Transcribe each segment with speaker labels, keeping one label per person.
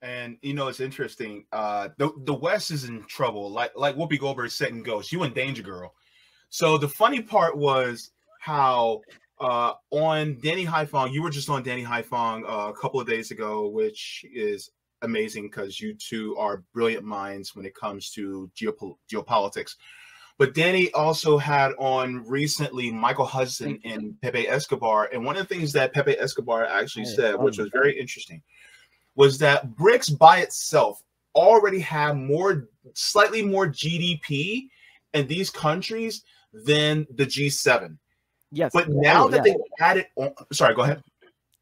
Speaker 1: And you know, it's interesting. The West is in trouble. Like Whoopi Goldberg said in Ghost, you in danger, girl. So the funny part was how on Danny Haifong, you were just on Danny Haifong a couple of days ago, which is amazing because you two are brilliant minds when it comes to geopolitics. But Danny also had on recently Michael Hudson and Pepe Escobar. And one of the things that Pepe Escobar actually said, which was very interesting, was that BRICS by itself already have slightly more GDP in these countries than the G7.
Speaker 2: Yes.
Speaker 1: But now that they've added on, sorry, go ahead.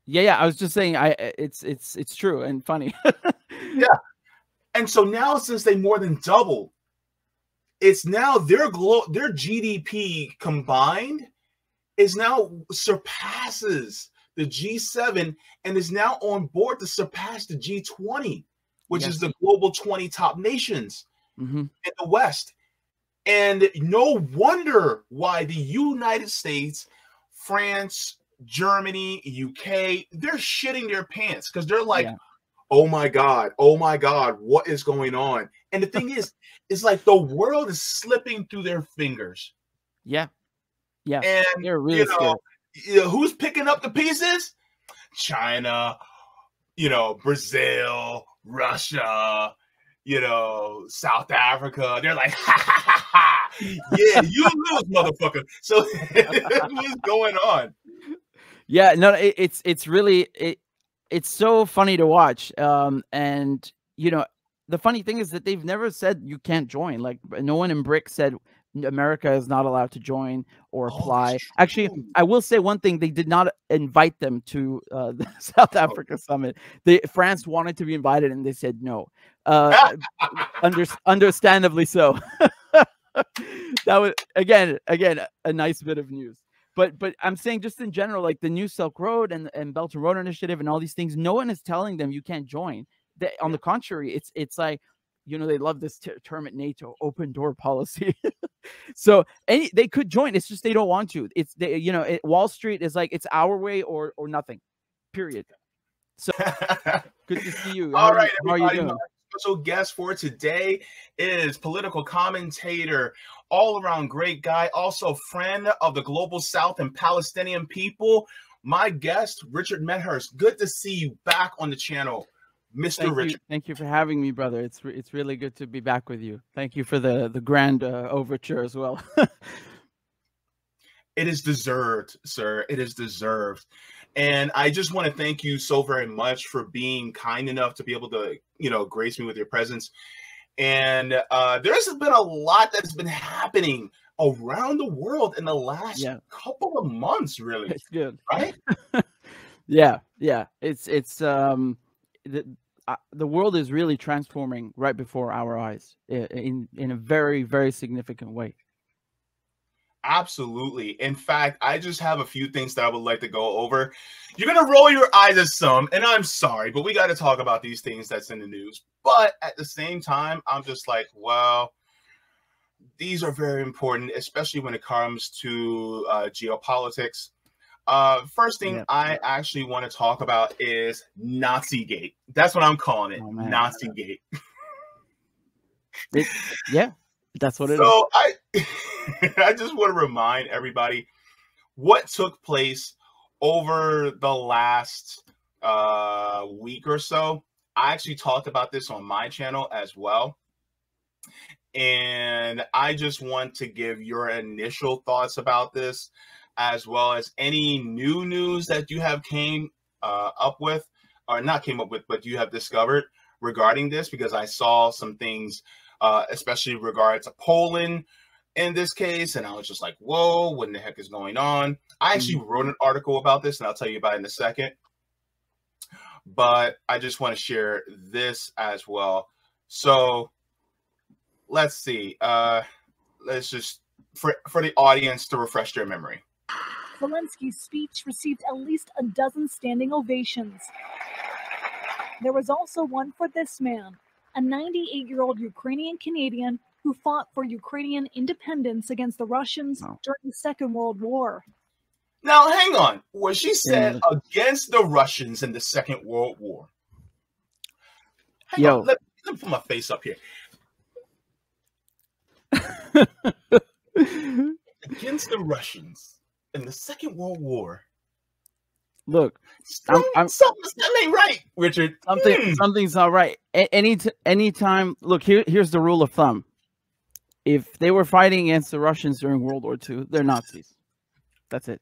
Speaker 2: Yeah. I was just saying, it's true and funny.
Speaker 1: Yeah. And so now, since they more than doubled, it's now their GDP combined is now surpasses the G7 and is now on board to surpass the G20, which is the global 20 top nations in the West. And no wonder why the United States, France, Germany, UK, they're shitting their pants because they're like, oh my God, what is going on? And the thing is, it's like the world is slipping through their fingers.
Speaker 2: Yeah.
Speaker 1: And
Speaker 2: they're really scared.
Speaker 1: Who's picking up the pieces? China, Brazil, Russia, South Africa. They're like, ha ha ha ha. Yeah, you lose, motherfucker. So what's going on?
Speaker 2: Yeah, no, it's really it's so funny to watch. And the funny thing is that they've never said you can't join. Like no one in BRICS said America is not allowed to join or apply. Actually, I will say one thing: they did not invite them to the South Africa summit. France wanted to be invited, and they said no. Understandably so. That was again a nice bit of news. But I'm saying just in general, like the New Silk Road and Belt and Road Initiative and all these things, no one is telling them you can't join. On the contrary, it's like, they love this term at NATO, open door policy. So they could join. It's just they don't want to. It's Wall Street is like, it's our way or nothing. Period. So good to see you.
Speaker 1: All right,
Speaker 2: how are you doing?
Speaker 1: My special guest for today is political commentator, all-around great guy, also friend of the Global South and Palestinian people. My guest, Richard Medhurst. Good to see you back on the channel, Mr. Richard.
Speaker 2: Thank you for having me, brother. It's really good to be back with you. Thank you for the grand overture as well.
Speaker 1: It is deserved, sir. It is deserved. And I just want to thank you so very much for being kind enough to be able to, grace me with your presence. And there's been a lot that's been happening around the world in the last couple of months, really.
Speaker 2: It's good,
Speaker 1: right?
Speaker 2: Yeah. It's the world is really transforming right before our eyes in a very, very significant way.
Speaker 1: Absolutely. In fact, I just have a few things that I would like to go over. You're going to roll your eyes at some, and I'm sorry, but we got to talk about these things that's in the news. But at the same time, I'm just like, well, these are very important, especially when it comes to geopolitics. First thing I actually want to talk about is Nazigate. That's what I'm calling it. Nazigate.
Speaker 2: Yeah, that's what it is.
Speaker 1: So I just want to remind everybody what took place over the last week or so. I actually talked about this on my channel as well. And I just want to give your initial thoughts about this, as well as any new news that you have came up with, or not came up with, but you have discovered regarding this, because I saw some things, especially regards to Poland in this case, and I was just like, whoa, what in the heck is going on? I actually wrote an article about this, and I'll tell you about it in a second. But I just want to share this as well. So let's see. Let's just, for the audience to refresh their memory.
Speaker 3: Zelensky's speech received at least a dozen standing ovations. There was also one for this man, a 98-year-old Ukrainian Canadian who fought for Ukrainian independence against the Russians during the Second World War.
Speaker 1: Now, hang on. What she said against the Russians in the Second World War. Hang on, let me put my face up here. Against the Russians in the Second World War.
Speaker 2: Look,
Speaker 1: something ain't right, Richard.
Speaker 2: Something's not right. Anytime. Look, here's the rule of thumb. If they were fighting against the Russians during World War II, they're Nazis. That's it.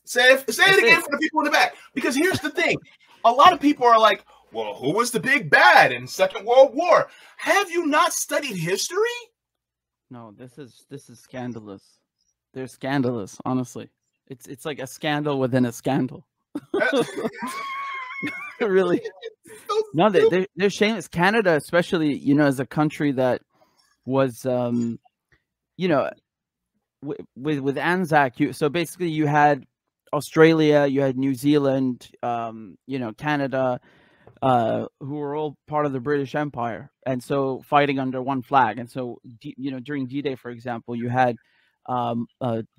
Speaker 1: Say it again for the people in the back. Because here's the thing. A lot of people are like, well, who was the big bad in Second World War? Have you not studied history? No,
Speaker 2: this is scandalous. They're scandalous, honestly. It's like a scandal within a scandal. Really. No, they're shameless. Canada, especially, you know, as a country that was, you know, with Anzac, so basically you had Australia, you had New Zealand, you know, Canada, who were all part of the British Empire, and so fighting under one flag. And so, you know, during D-Day, for example, you had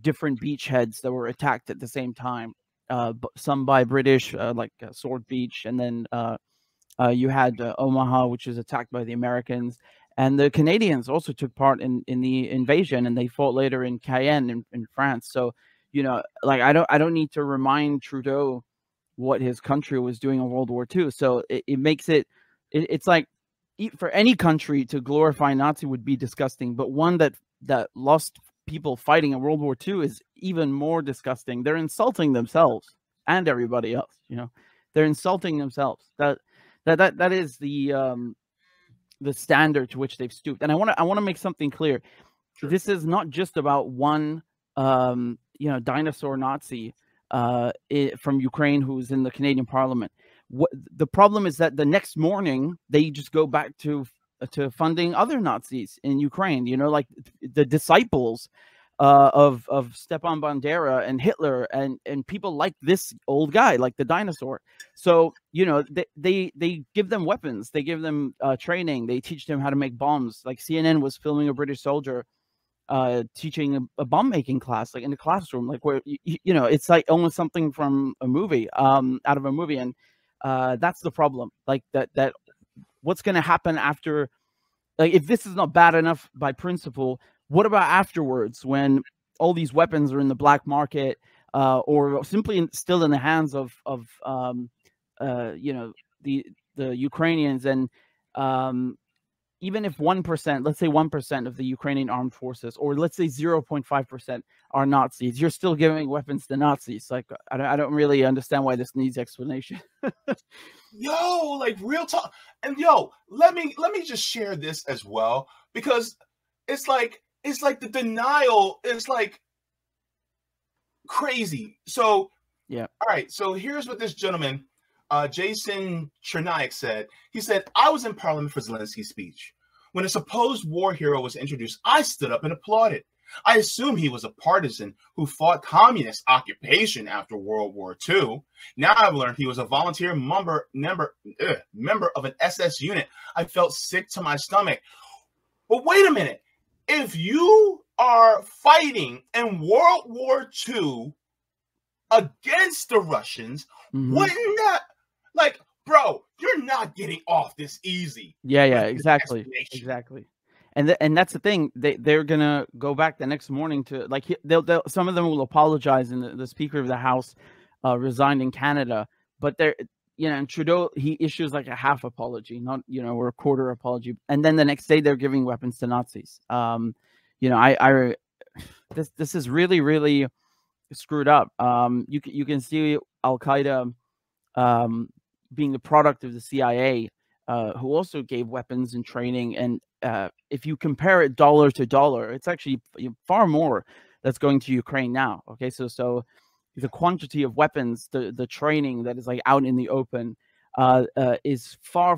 Speaker 2: different beachheads that were attacked at the same time. Some by British, like Sword Beach, and then you had Omaha, which was attacked by the Americans, and the Canadians also took part in the invasion, and they fought later in Cayenne in France. So, you know, like I don't need to remind Trudeau what his country was doing in World War II. So it makes it's like, for any country to glorify Nazi would be disgusting, but one that lost people fighting in World War II is even more disgusting. They're insulting themselves and everybody else. You know, they're insulting themselves. That is the standard to which they've stooped. And I want to make something clear. Sure. This is not just about one you know, dinosaur Nazi from Ukraine who's in the Canadian Parliament. The problem is that the next morning they just go back to funding other Nazis in Ukraine, you know, like the disciples of Stepan Bandera and Hitler and people like this old guy, like the dinosaur. So, you know, they give them weapons, they give them training, they teach them how to make bombs. Like CNN was filming a British soldier teaching a bomb making class, like in the classroom, like where you know, it's like almost something from a movie, out of a movie. And that's the problem. Like that what's going to happen after, like, if this is not bad enough by principle, what about afterwards when all these weapons are in the black market, or simply still in the hands of you know, the Ukrainians? And even if 1%, let's say 1% of the Ukrainian armed forces, or let's say 0.5% are Nazis, you're still giving weapons to Nazis. Like, I don't really understand why this needs explanation.
Speaker 1: Yo, like, real talk. And yo, let me just share this as well, because it's like the denial is like crazy. So yeah, all right. So here's what this gentleman, Jason Cherniak, said. He said, I was in Parliament for Zelensky's speech. When a supposed war hero was introduced, I stood up and applauded. I assumed he was a partisan who fought communist occupation after World War II. Now I've learned he was a volunteer member of an SS unit. I felt sick to my stomach. But wait a minute. If you are fighting in World War II against the Russians, wouldn't that, like, bro, you're not getting off this easy.
Speaker 2: Yeah, exactly. And that's the thing. They're gonna go back the next morning to, like, they'll some of them will apologize, and the Speaker of the House resigned in Canada. But they're, you know, and Trudeau, he issues like a half apology, not, you know, or a quarter apology, and then the next day they're giving weapons to Nazis. You know, this is really, really screwed up. You can see Al Qaeda being the product of the CIA, who also gave weapons and training. And if you compare it dollar to dollar, it's actually far more that's going to Ukraine now. Okay, so the quantity of weapons, the training that is like out in the open, is far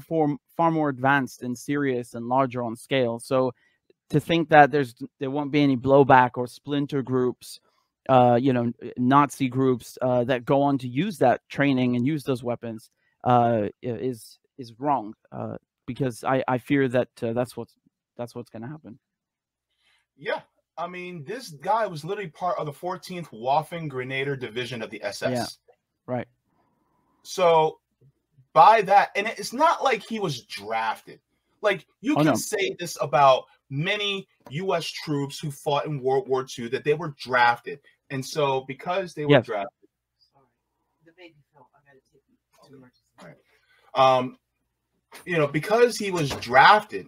Speaker 2: more advanced and serious and larger on scale. So to think that there won't be any blowback or splinter groups, you know, Nazi groups that go on to use that training and use those weapons is wrong, because I fear that that's what's going to happen.
Speaker 1: Yeah, I mean, this guy was literally part of the 14th Waffen Grenadier Division of the SS.
Speaker 2: Yeah, right.
Speaker 1: So by that, and it's not like he was drafted. Like you can say this about many U.S. troops who fought in World War II, that they were drafted, and so because they were drafted.
Speaker 4: The baby fell. I gotta take you to emergency.
Speaker 1: You know, because he was drafted,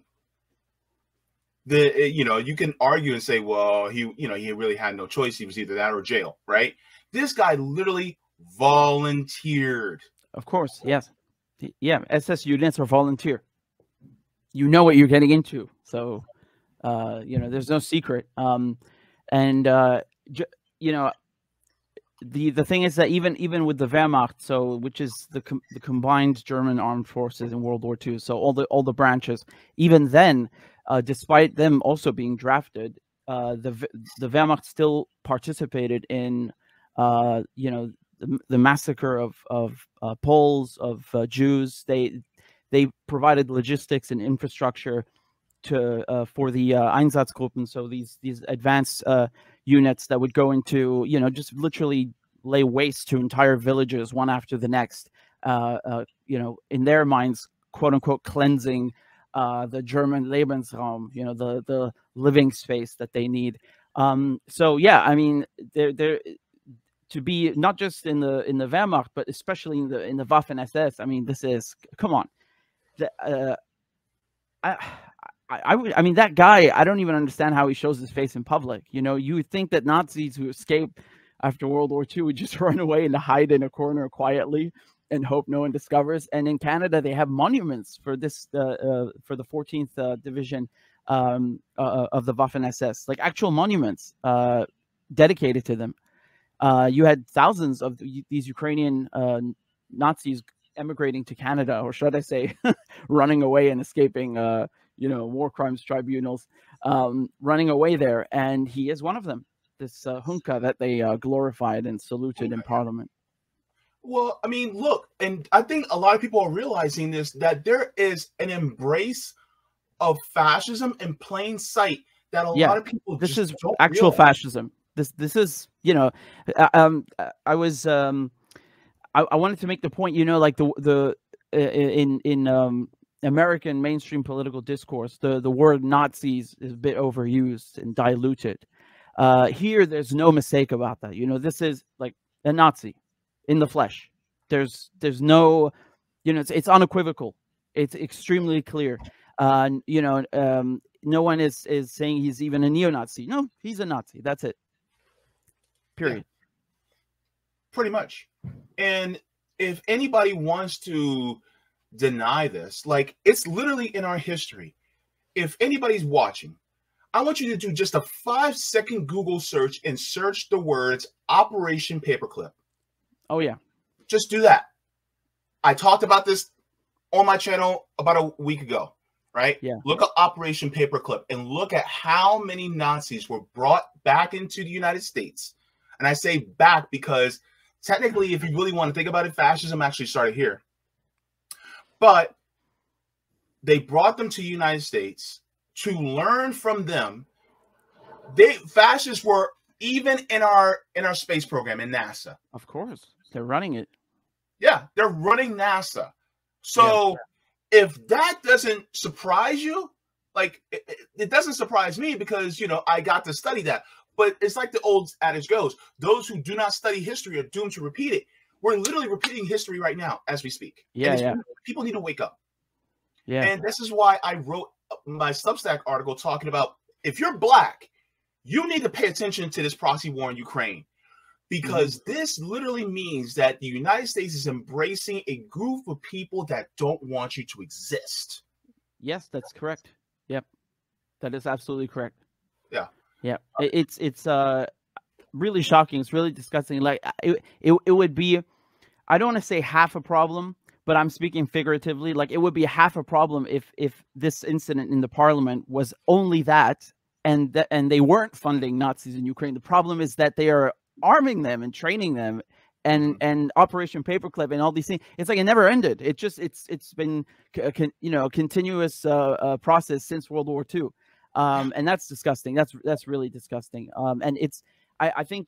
Speaker 1: you can argue and say, well, he really had no choice. He was either that or jail, right? This guy literally volunteered.
Speaker 2: Of course, yes. Yeah, SS units are volunteer. You know what you're getting into. So, there's no secret. The thing is that even with the Wehrmacht, which is the combined German armed forces in World War II, so all the branches, even then, despite them also being drafted, the Wehrmacht still participated in the massacre of Poles, of Jews. They provided logistics and infrastructure for the Einsatzgruppen, so these advanced units that would go into, just literally lay waste to entire villages one after the next, in their minds, quote unquote, cleansing the German Lebensraum, the living space that they need. So yeah, I mean, they're to be not just in the Wehrmacht, but especially in the Waffen SS. I mean, this is, come on. I mean, that guy, I don't even understand how he shows his face in public. You would think that Nazis who escaped after World War II would just run away and hide in a corner quietly and hope no one discovers. And in Canada, they have monuments for this, for the 14th Division of the Waffen SS, like actual monuments dedicated to them. You had thousands of these Ukrainian Nazis emigrating to Canada, or should I say, running away and escaping, war crimes tribunals, running away there. And he is one of them, this Hunka that they glorified and saluted in Parliament.
Speaker 1: Well, I mean, look, and I think a lot of people are realizing this, that there is an embrace of fascism in plain sight that a lot of people
Speaker 2: this
Speaker 1: just
Speaker 2: is
Speaker 1: don't
Speaker 2: actual
Speaker 1: realize.
Speaker 2: Fascism. This is, I wanted to make the point, like in American mainstream political discourse, the word Nazis is a bit overused and diluted. Here, there's no mistake about that. This is like a Nazi in the flesh. There's no, it's unequivocal. It's extremely clear. No one is saying he's even a neo-Nazi. No, he's a Nazi. That's it. Period.
Speaker 1: Yeah. Pretty much. And if anybody wants to deny this, like, it's literally in our history. If anybody's watching, I want you to do just a 5-second Google search and search the words Operation Paperclip.
Speaker 2: Oh, yeah.
Speaker 1: Just do that. I talked about this on my channel about a week ago, right?
Speaker 2: Yeah.
Speaker 1: Look at Operation Paperclip and look at how many Nazis were brought back into the United States. And I say back because technically, if you really want to think about it, fascism actually started here. But they brought them to the United States to learn from them. Fascists were even in our space program in NASA.
Speaker 2: Of course. They're running it.
Speaker 1: Yeah, they're running NASA. So if that doesn't surprise you, like it doesn't surprise me because, I got to study that. But it's like the old adage goes, those who do not study history are doomed to repeat it. We're literally repeating history right now as we speak.
Speaker 2: Yeah.
Speaker 1: People need to wake up.
Speaker 2: Yeah.
Speaker 1: And this is why I wrote my Substack article talking about, if you're Black, you need to pay attention to this proxy war in Ukraine. Because this literally means that the United States is embracing a group of people that don't want you to exist.
Speaker 2: Yes, that's correct. Yep. That is absolutely correct.
Speaker 1: Yeah.
Speaker 2: Yeah. It's really shocking. It's really disgusting. Like it would be, I don't want to say half a problem, but I'm speaking figuratively. Like it would be half a problem if this incident in the parliament was only that, and they weren't funding Nazis in Ukraine. The problem is that they are arming them and training them, and Operation Paperclip and all these things. It's like it never ended. It's been a continuous process since World War II, and that's disgusting. That's really disgusting. And I think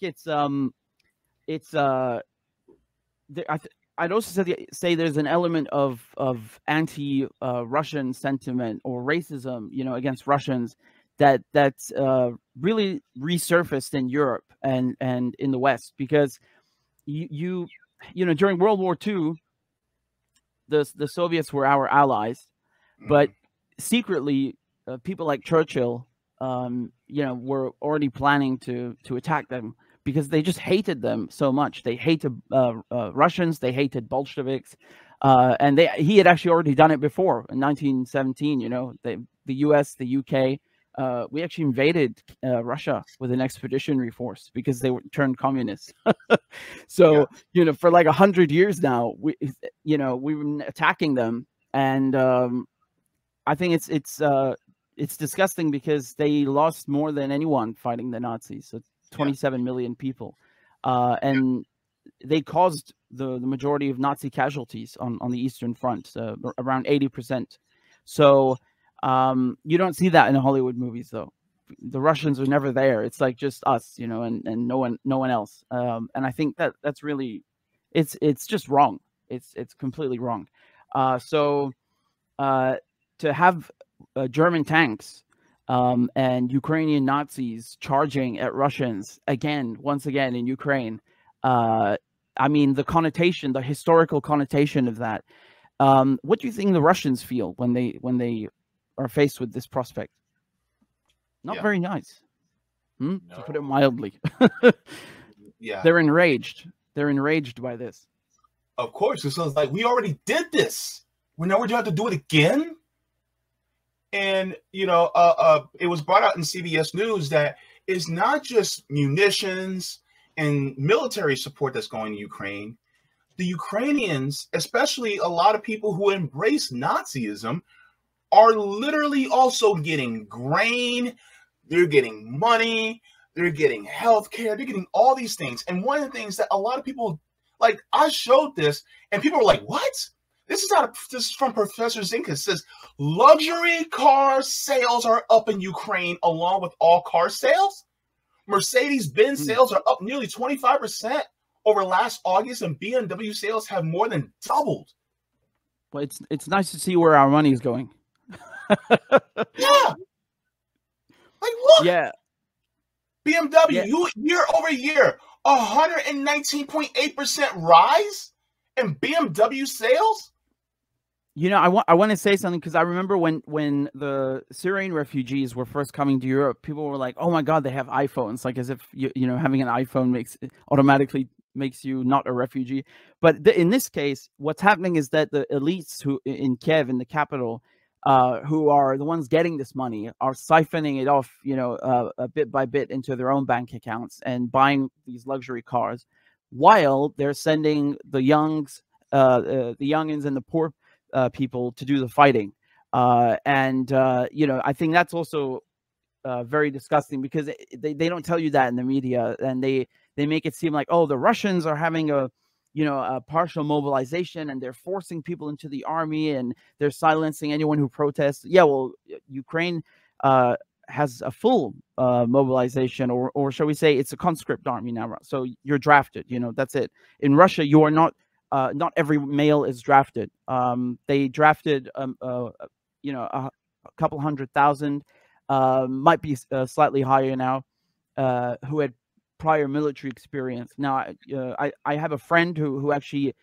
Speaker 2: I'd also say there's an element of anti-Russian sentiment or racism, against Russians that's really resurfaced in Europe and in the West, because during World War II, the Soviets were our allies, but secretly people like Churchill, were already planning to attack them, because they just hated them so much. They hated Russians, they hated Bolsheviks, and he had actually already done it before in 1917. The US, the UK, we actually invaded Russia with an expeditionary force because they turned communist. So for like 100 years now, we've been attacking them, and I think it's disgusting because they lost more than anyone fighting the Nazis. So 27 million people, and they caused the majority of Nazi casualties on the Eastern Front, around 80%. So you don't see that in the Hollywood movies, though. The Russians are never there. It's like just us, and no one else. And I think that's really, it's just wrong. It's completely wrong. So to have German tanks and Ukrainian Nazis charging at Russians once again in Ukraine. I mean, the historical connotation of that. What do you think the Russians feel when they are faced with this prospect? Not very nice, to put it mildly. They're enraged. They're enraged by this.
Speaker 1: Of course, it's like, we already did this. Now we're going to have to do it again. And, it was brought out in CBS News that it's not just munitions and military support that's going to Ukraine. The Ukrainians, especially a lot of people who embrace Nazism, are literally also getting grain. They're getting money. They're getting health care. They're getting all these things. And one of the things that a lot of people, like, I showed this, and people were like, what? This is from Professor Zinka. It says luxury car sales are up in Ukraine along with all car sales. Mercedes-Benz sales are up nearly 25% over last August, and BMW sales have more than doubled.
Speaker 2: Well, it's nice to see where our money is going.
Speaker 1: Yeah. Like, look.
Speaker 2: Yeah.
Speaker 1: BMW, year over year, 119.8% rise in BMW sales.
Speaker 2: I want to say something, because I remember when the Syrian refugees were first coming to Europe, people were like, "Oh my God, they have iPhones!" Like as if having an iPhone automatically makes you not a refugee. But in this case, what's happening is that the elites who in Kiev, in the capital, who are the ones getting this money, are siphoning it off, bit by bit into their own bank accounts and buying these luxury cars, while they're sending the youngins and the poor people to do the fighting. I think that's also very disgusting, because they don't tell you that in the media, and they make it seem like, oh, the Russians are having a partial mobilization and they're forcing people into the army and they're silencing anyone who protests. Yeah, well, Ukraine has a full mobilization, or shall we say it's a conscript army now. So you're drafted, that's it. In Russia, you are not every male is drafted. They drafted, a couple 100,000, might be slightly higher now, who had prior military experience. Now, I have a friend who actually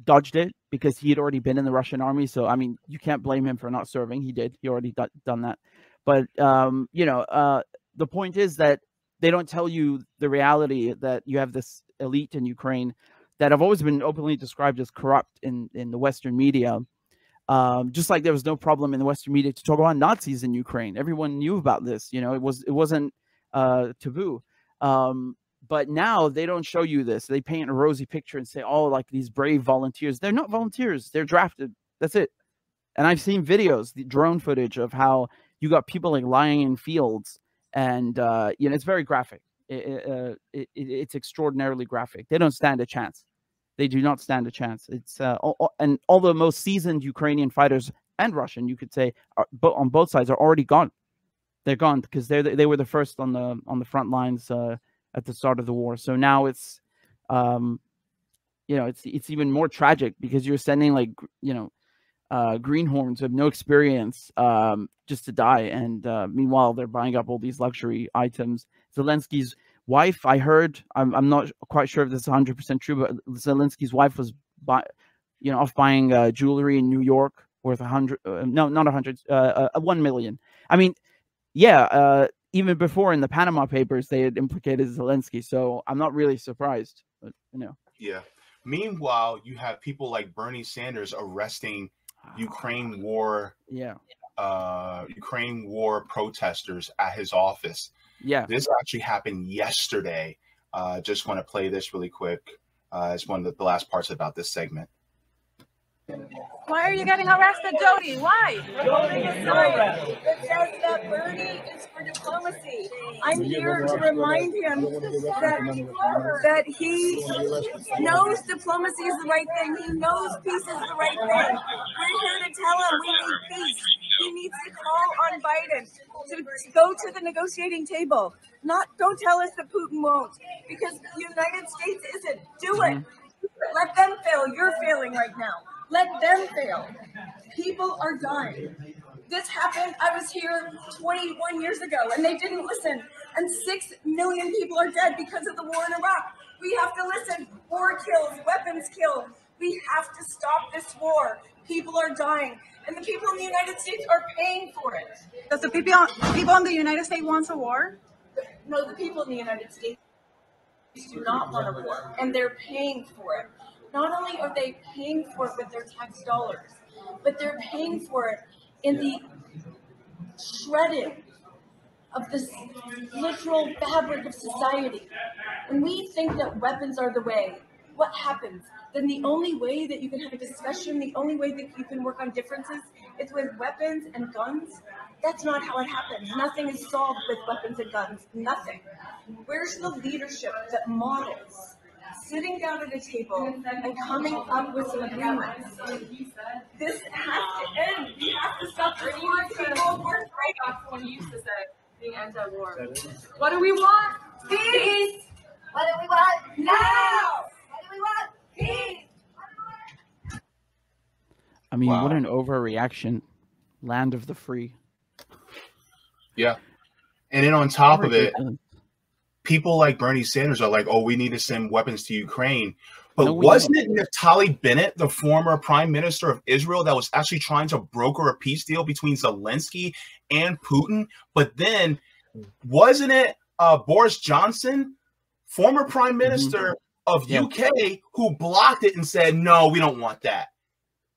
Speaker 2: dodged it because he had already been in the Russian army. So, I mean, you can't blame him for not serving. He did. He already done that. But, the point is that they don't tell you the reality that you have this elite in Ukraine that have always been openly described as corrupt in the Western media. Just like there was no problem in the Western media to talk about Nazis in Ukraine. Everyone knew about this. It wasn't taboo. But now they don't show you this. They paint a rosy picture and say, oh, like these brave volunteers. They're not volunteers. They're drafted. That's it. And I've seen videos, the drone footage of how you got people like lying in fields, and it's very graphic. It's extraordinarily graphic. They don't stand a chance. They do not stand a chance. It's and all the most seasoned Ukrainian fighters and Russian, you could say, on both sides, are already gone. They're gone because they were the first on the front lines at the start of the war. So now it's you know, it's even more tragic because you're sending like, you know, greenhorns who have no experience just to die. And meanwhile, they're buying up all these luxury items. Zelensky's wife, I heard, I'm not quite sure if this is 100% true, but Zelensky's wife was off buying jewelry in New York worth 100, no, not 100, 1 million. I mean, yeah, even before in the Panama Papers, they had implicated Zelensky. So I'm not really surprised, but, you know.
Speaker 1: Yeah. Meanwhile, you have people like Bernie Sanders arresting Ukraine war protesters at his office.
Speaker 2: Yeah.
Speaker 1: This actually happened yesterday. Just want to play this really quick. It's one of the last parts about this segment.
Speaker 5: Why are you getting arrested, Jody? Why? It says that Bernie is for diplomacy. I'm here to remind him that he knows diplomacy is the right thing. He knows peace is the right thing. We're here to tell him we need peace. He needs to call on Biden to go to the negotiating table. Don't tell us that Putin won't, because the United States isn't. Do it. Let them fail. You're failing right now. Let them fail. People are dying. This happened, I was here 21 years ago, and they didn't listen. And 6 million people are dead because of the war in Iraq. We have to listen. War kills, weapons kill. We have to stop this war. People are dying, and the people in the United States are paying for it.
Speaker 6: Does the people in the United States want a war?
Speaker 5: No, the people in the United States do not want a war, and they're paying for it. Not only are they paying for it with their tax dollars, but they're paying for it in the shredding of this literal fabric of society. When we think that weapons are the way, what happens? Then the only way that you can have a discussion, the only way that you can work on differences is with weapons and guns. That's not how it happens. Nothing is solved with weapons and guns. Nothing. Where's the leadership that models sitting down at a table and coming up with some agreements? This has to end. We have to stop the war. People were fighting.
Speaker 7: When you used to say being anti-war. What do we want?
Speaker 5: Peace. What do we want now? What do we want? Peace.
Speaker 2: I mean,
Speaker 1: Wow.
Speaker 2: what an overreaction. Land of the free.
Speaker 1: Yeah. And then on top of it, people like Bernie Sanders are like, oh, we need to send weapons to Ukraine. But
Speaker 2: No, we
Speaker 1: wasn't it Naftali Bennett, the former prime minister of Israel, that was actually trying to broker a peace deal between Zelensky and Putin? But then wasn't it Boris Johnson, former prime minister of UK, who blocked it and said, no, we don't want that?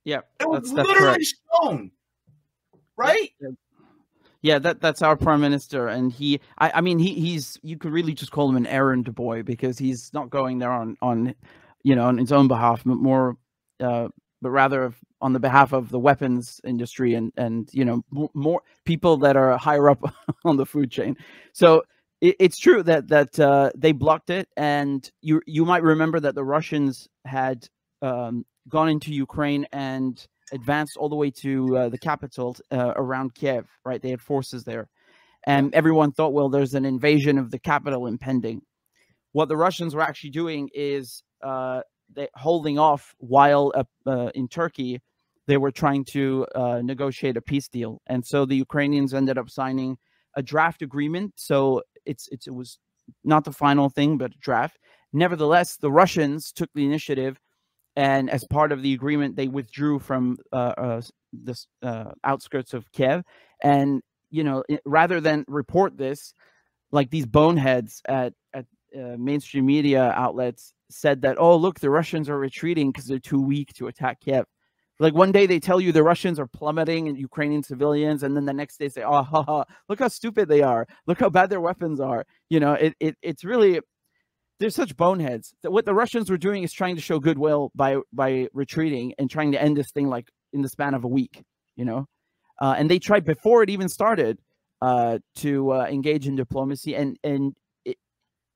Speaker 2: Yeah,
Speaker 1: It was
Speaker 2: that's
Speaker 1: literally
Speaker 2: correct.
Speaker 1: shown, right?
Speaker 2: Yeah, that's our prime minister, and I mean he's you could really just call him an errand boy, because he's not going there on on his own behalf, but more but rather on the behalf of the weapons industry and more people that are higher up on the food chain. So it's true that they blocked it, and you might remember that the Russians had gone into Ukraine and advanced all the way to the capital around Kiev, right? They had forces there. And everyone thought, well, there's an invasion of the capital impending. What the Russians were actually doing is they holding off while in Turkey, they were trying to negotiate a peace deal. And so the Ukrainians ended up signing a draft agreement. So it was not the final thing, but a draft. Nevertheless, the Russians took the initiative, and as part of the agreement, they withdrew from this outskirts of Kiev. And rather than report this, like these boneheads at mainstream media outlets said that, oh, look, the Russians are retreating because they're too weak to attack Kiev. Like one day they tell you the Russians are plummeting in Ukrainian civilians, and then the next day say, oh, haha, look how stupid they are. Look how bad their weapons are. It's really, there's such boneheads. That what the Russians were doing is trying to show goodwill by retreating and trying to end this thing like in the span of a week, and they tried before it even started to engage in diplomacy. And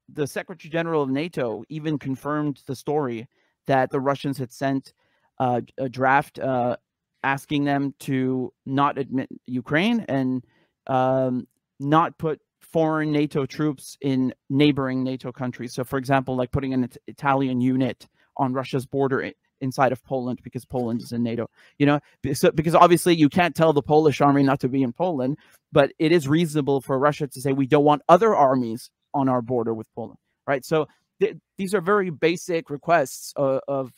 Speaker 2: the Secretary General of NATO even confirmed the story that the Russians had sent a draft asking them to not admit Ukraine and not put foreign NATO troops in neighboring NATO countries. So, for example, like putting an Italian unit on Russia's border inside of Poland, because Poland is in NATO. So because obviously you can't tell the Polish army not to be in Poland, but it is reasonable for Russia to say we don't want other armies on our border with Poland, right? So these are very basic requests of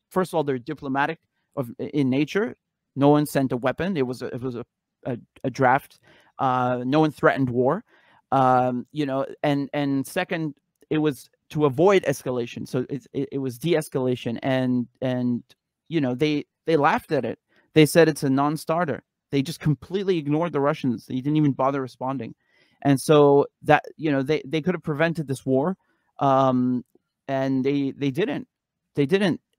Speaker 2: first of all, they're diplomatic in nature. No one sent a weapon. It was a draft. No one threatened war. And second, it was to avoid escalation. So it was de-escalation, and they laughed at it. They said it's a non-starter. They just completely ignored the Russians. They didn't even bother responding. And so that, they could have prevented this war. And they didn't.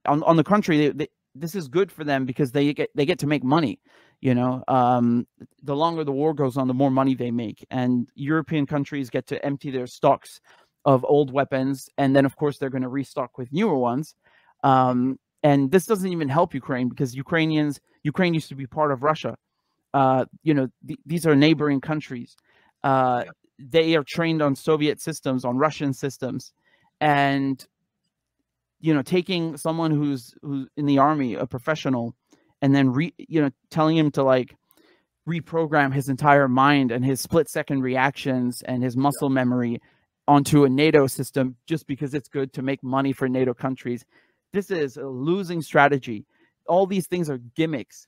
Speaker 2: On the contrary, this is good for them because they get to make money. The longer the war goes on, the more money they make, and European countries get to empty their stocks of old weapons, and then of course they're going to restock with newer ones. And this doesn't even help Ukraine, because Ukraine used to be part of Russia. These are neighboring countries. They are trained on Soviet systems, on Russian systems, and taking someone who's in the army, a professional, and then telling him to like reprogram his entire mind and his split-second reactions and his muscle memory onto a NATO system just because it's good to make money for NATO countries. This is a losing strategy. All these things are gimmicks.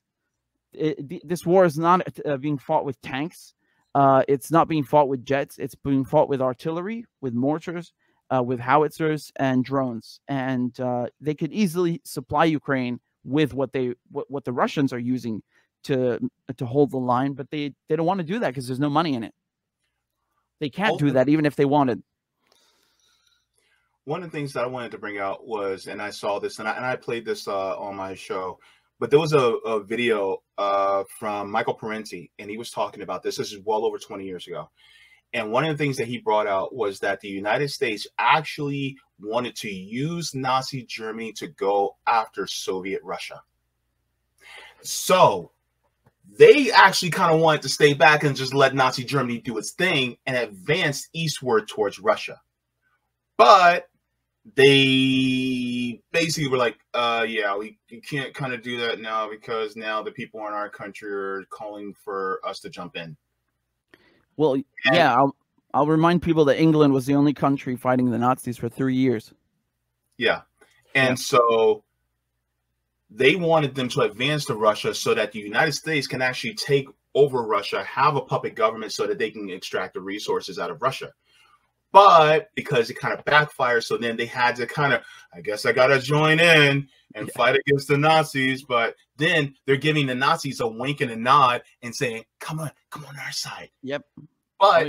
Speaker 2: This war is not being fought with tanks. It's not being fought with jets. It's being fought with artillery, with mortars, with howitzers and drones. And they could easily supply Ukraine with what the Russians are using to hold the line, but they don't want to do that because there's no money in it. They can't do that even if they wanted.
Speaker 1: One of the things that I wanted to bring out was, and I saw this, and I played this on my show, but there was a video from Michael Parenti, and he was talking about this. This is well over 20 years ago. And one of the things that he brought out was that the United States actually wanted to use Nazi Germany to go after Soviet Russia. So they actually kind of wanted to stay back and just let Nazi Germany do its thing and advance eastward towards Russia. But they basically were like, yeah, we can't kind of do that now, because now the people in our country are calling for us to jump in.
Speaker 2: Well, yeah, I'll remind people that England was the only country fighting the Nazis for 3 years.
Speaker 1: Yeah. And so they wanted them to advance to Russia so that the United States can actually take over Russia, have a puppet government so that they can extract the resources out of Russia. But because it kind of backfired, so then they had to kind of, I guess I got to join in and fight against the Nazis. But then they're giving the Nazis a wink and a nod and saying, come on our side.
Speaker 2: Yep.
Speaker 1: But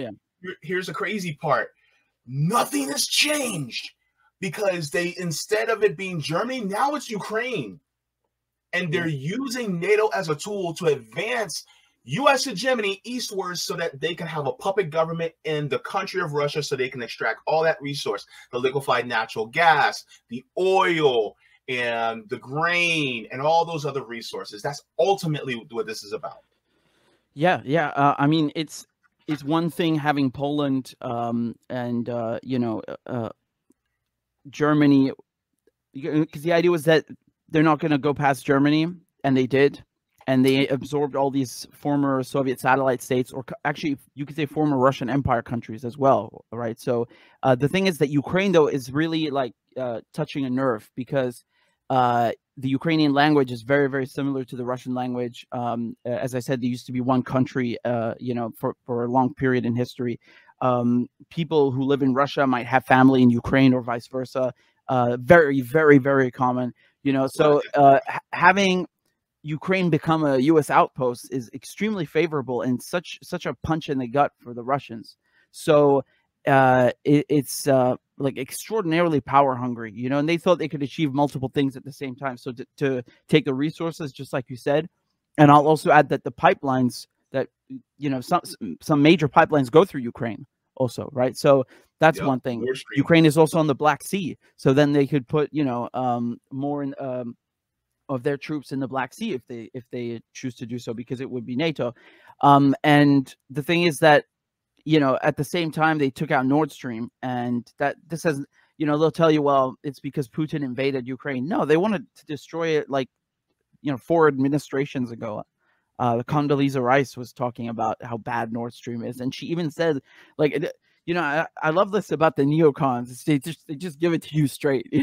Speaker 1: here's the crazy part. Nothing has changed, because instead of it being Germany, now it's Ukraine. And they're using NATO as a tool to advance U.S. hegemony eastwards so that they can have a puppet government in the country of Russia, so they can extract all that resource, the liquefied natural gas, the oil, and the grain, and all those other resources. That's ultimately what this is about.
Speaker 2: Yeah. I mean, it's one thing having Poland and Germany, because the idea was that they're not going to go past Germany, and they did. And they absorbed all these former Soviet satellite states, or actually you could say former Russian Empire countries as well, right? So the thing is that Ukraine, though, is really like touching a nerve, because the Ukrainian language is very, very similar to the Russian language. As I said, there used to be one country, for a long period in history. People who live in Russia might have family in Ukraine, or vice versa. Very, very, very common. So having Ukraine become a U.S. outpost is extremely favorable, and such a punch in the gut for the Russians. So it's like extraordinarily power hungry, and they thought they could achieve multiple things at the same time. So to take the resources, just like you said, and I'll also add that the pipelines that, some major pipelines go through Ukraine also, right? So that's one thing. Ukraine is also on the Black Sea, so then they could put more in of their troops in the Black Sea if they choose to do so, because it would be NATO. And the thing is that, at the same time they took out Nord Stream, and that this has, they'll tell you, well, it's because Putin invaded Ukraine. No, they wanted to destroy it, like, 4 administrations ago. Condoleezza Rice was talking about how bad Nord Stream is, and she even said, like, I love this about the neocons. They just give it to you straight.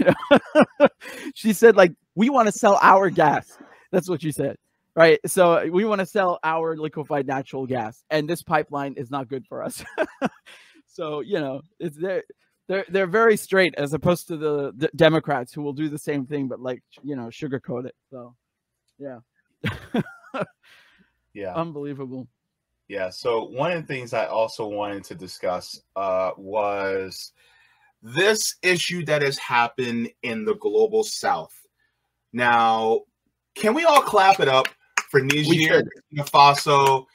Speaker 2: She said, like, we want to sell our gas. That's what she said, right? So we want to sell our liquefied natural gas, and this pipeline is not good for us. So it's they're very straight, as opposed to the Democrats, who will do the same thing, but, like, sugarcoat it. So yeah.
Speaker 1: Yeah.
Speaker 2: Unbelievable.
Speaker 1: Yeah. So one of the things I also wanted to discuss was this issue that has happened in the global South. Now, can we all clap it up for Niger, Burkina Faso,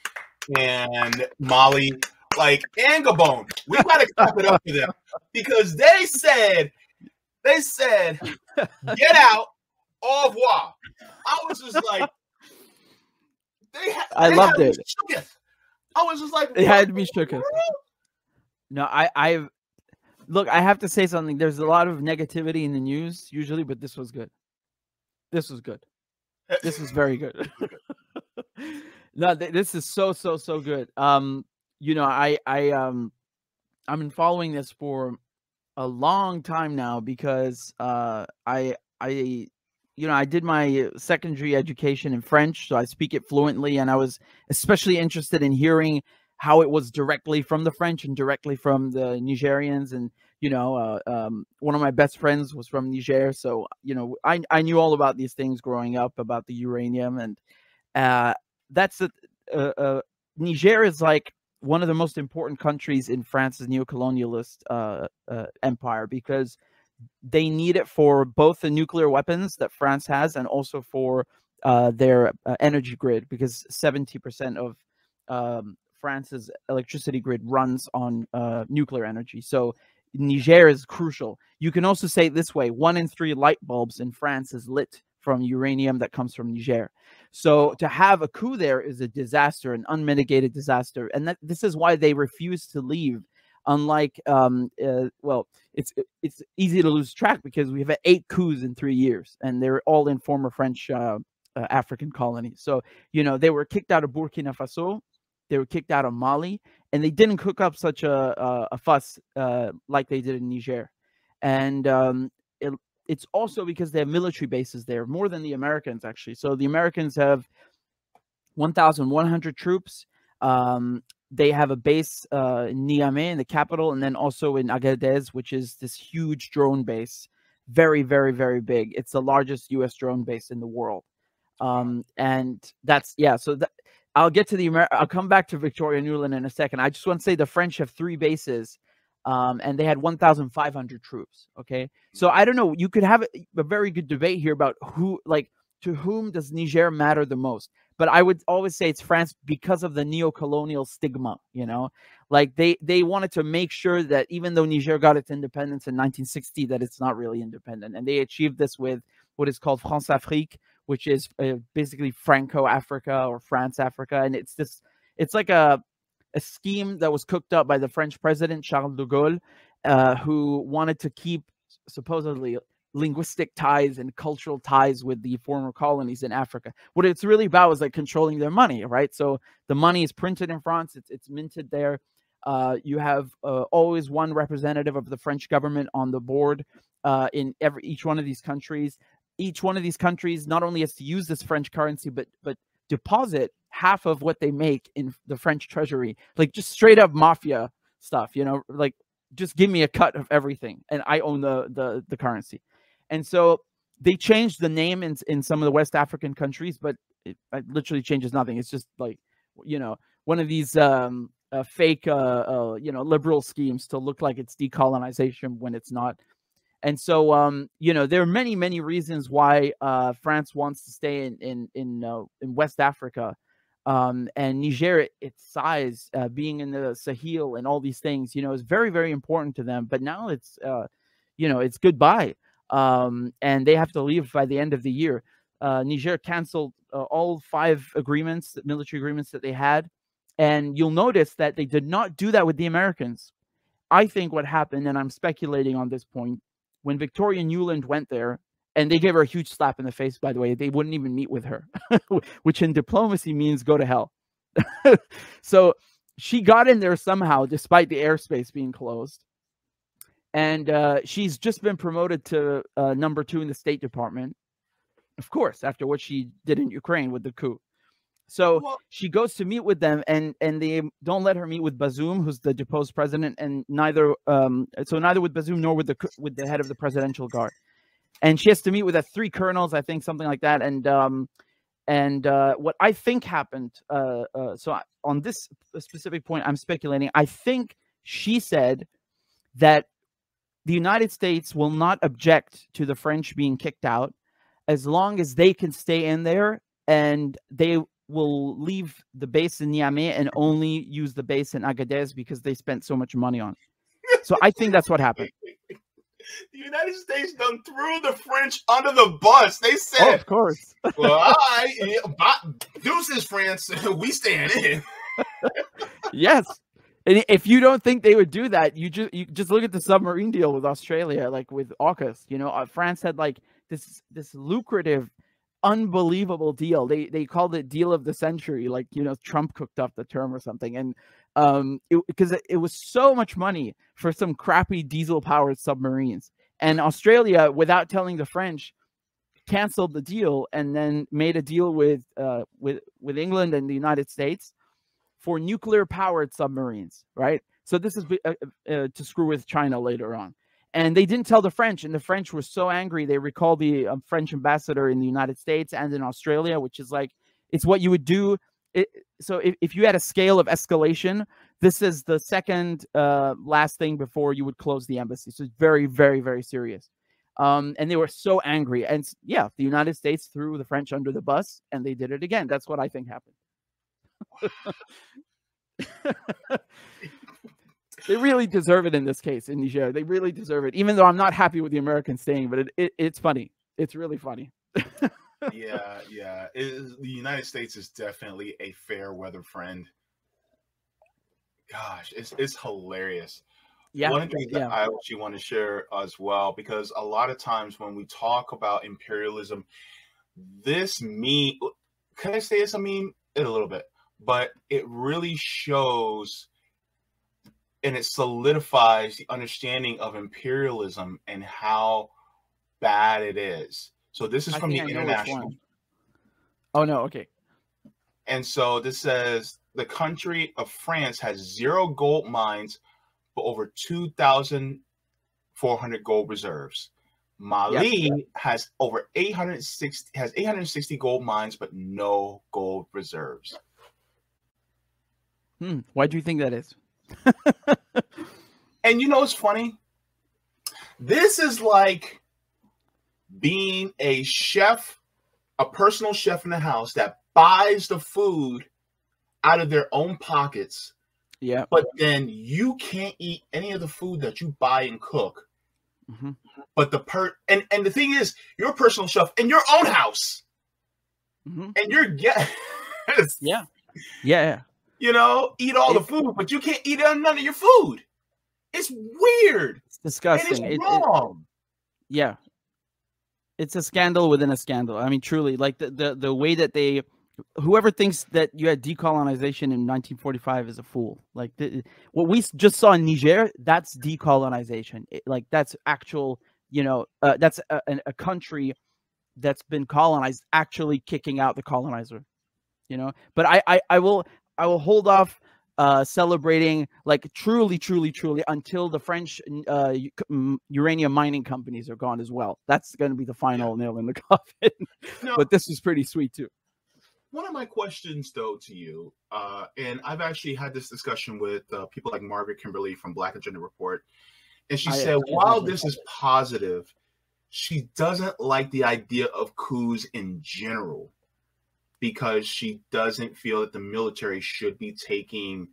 Speaker 1: and Mali, like, and Gabon? We got to clap it up for them, because they said, get out, au revoir. I was just like,
Speaker 2: I loved it.
Speaker 1: I was just like,
Speaker 2: it had to be shooketh. No, I look, I have to say something. There's a lot of negativity in the news usually, but this was good. This was good. This is very good. No, this is so good. I've been following this for a long time now, because I did my secondary education in French, so I speak it fluently, and I was especially interested in hearing how it was directly from the French and directly from the Nigerians. And one of my best friends was from Niger, so I knew all about these things growing up, about the uranium, and that's Niger is like one of the most important countries in France's neocolonialist empire, because they need it for both the nuclear weapons that France has, and also for their energy grid, because 70% of France's electricity grid runs on nuclear energy. So Niger is crucial. You can also say it this way: 1 in 3 light bulbs in France is lit from uranium that comes from Niger. So to have a coup there is a disaster, an unmitigated disaster. And this is why they refuse to leave. Unlike, it's easy to lose track, because we've had 8 coups in 3 years, and they're all in former French African colonies. So, they were kicked out of Burkina Faso, they were kicked out of Mali, and they didn't cook up such a fuss like they did in Niger. And it's also because they have military bases there, more than the Americans, actually. So the Americans have 1,100 troops. They have a base in Niamey, in the capital, and then also in Agadez, which is this huge drone base. Very, very, very big. It's the largest U.S. drone base in the world. And that's, yeah, so I'll get to I'll come back to Victoria Nuland in a second. I just want to say the French have 3 bases, and they had 1,500 troops. Okay. So I don't know. You could have a very good debate here about to whom does Niger matter the most? But I would always say it's France, because of the neo-colonial stigma, like they wanted to make sure that even though Niger got its independence in 1960, that it's not really independent. And they achieved this with what is called France-Afrique, which is basically Franco-Africa or France-Africa. And it's like a scheme that was cooked up by the French president, Charles de Gaulle, who wanted to keep supposedly linguistic ties and cultural ties with the former colonies in Africa. What it's really about is like controlling their money, right? So the money is printed in France, it's minted there. You have always one representative of the French government on the board in each one of these countries. Each one of these countries not only has to use this French currency, but deposit half of what they make in the French treasury, like just straight up mafia stuff, like just give me a cut of everything and I own the currency. And so they changed the name in some of the West African countries, but it literally changes nothing. It's just like, one of these fake, liberal schemes to look like it's decolonization when it's not. And so, there are many, many reasons why France wants to stay in West Africa. And Niger, its size, being in the Sahel and all these things, is very, very important to them. But now it's, it's goodbye. And they have to leave by the end of the year. Niger canceled all 5 agreements, military agreements that they had. And you'll notice that they did not do that with the Americans. I think what happened, and I'm speculating on this point, when Victoria Nuland went there, and they gave her a huge slap in the face, by the way, they wouldn't even meet with her, which in diplomacy means go to hell. So she got in there somehow, despite the airspace being closed. And she's just been promoted to number 2 in the State Department, of course, after what she did in Ukraine with the coup. So she goes to meet with them, and they don't let her meet with Bazoum, who's the deposed president, and neither with Bazoum nor with the head of the presidential guard. And she has to meet with 3 colonels, I think, something like that. And what I think happened, so on this specific point, I'm speculating. I think she said that the United States will not object to the French being kicked out as long as they can stay in there, and they will leave the base in Niamey and only use the base in Agadez because they spent so much money on it. So I think that's what happened.
Speaker 1: The United States done threw the French under the bus. They said,
Speaker 2: "Oh, of course."
Speaker 1: Well, all right, deuces, France. We staying in.
Speaker 2: Yes. And if you don't think they would do that, you just look at the submarine deal with Australia, like with AUKUS. You know, France had like this lucrative, unbelievable deal. They called it deal of the century. Like, you know, Trump cooked up the term or something. And because it was so much money for some crappy diesel-powered submarines. And Australia, without telling the French, canceled the deal and then made a deal with England and the United States for nuclear-powered submarines, right? So this is to screw with China later on. And they didn't tell the French, and the French were so angry, they recalled the French ambassador in the United States and in Australia, which is like, it's what you would do. So if you had a scale of escalation, this is the second last thing before you would close the embassy. So it's very, very, very serious. And they were so angry. And yeah, the United States threw the French under the bus, and they did it again. That's what I think happened. They really deserve it in this case in Niger. They really deserve it, even though I'm not happy with the Americans staying, but it's funny. It's really funny.
Speaker 1: Yeah. The United States is definitely a fair weather friend. Gosh, it's hilarious.
Speaker 2: Yeah.
Speaker 1: One thing that I actually want to share as well, because a lot of times when we talk about imperialism, this meme, can I say it's a meme? A little bit, but it really shows and it solidifies the understanding of imperialism and how bad it is. So this is from the International.
Speaker 2: Oh, no. Okay.
Speaker 1: And so this says the country of France has 0 gold mines, but over 2,400 gold reserves. Mali has over 860 gold mines, but no gold reserves.
Speaker 2: Why do you think that is?
Speaker 1: And you know, it's funny. This is like being a chef, a personal chef in the house that buys the food out of their own pockets.
Speaker 2: Yeah.
Speaker 1: But then you can't eat any of the food that you buy and cook.
Speaker 2: Mm-hmm.
Speaker 1: But and the thing is, you're a personal chef in your own house.
Speaker 2: Mm-hmm.
Speaker 1: And you're
Speaker 2: Yeah.
Speaker 1: You know, eat all the food, but you can't eat none of your food. It's weird.
Speaker 2: It's disgusting.
Speaker 1: It's wrong.
Speaker 2: Yeah. It's a scandal within a scandal. I mean, truly, like the way that whoever thinks that you had decolonization in 1945 is a fool. Like what we just saw in Niger, that's decolonization. That's actual, you know, that's a country that's been colonized actually kicking out the colonizer, you know. But I will hold off celebrating like truly until the French uranium mining companies are gone as well. That's going to be the final nail in the coffin. No, but this is pretty sweet too.
Speaker 1: One of my questions, though, to you, and I've actually had this discussion with people like Margaret Kimberly from Black Agenda Report, and she said, while this is positive, she doesn't like the idea of coups in general because she doesn't feel that the military should be taking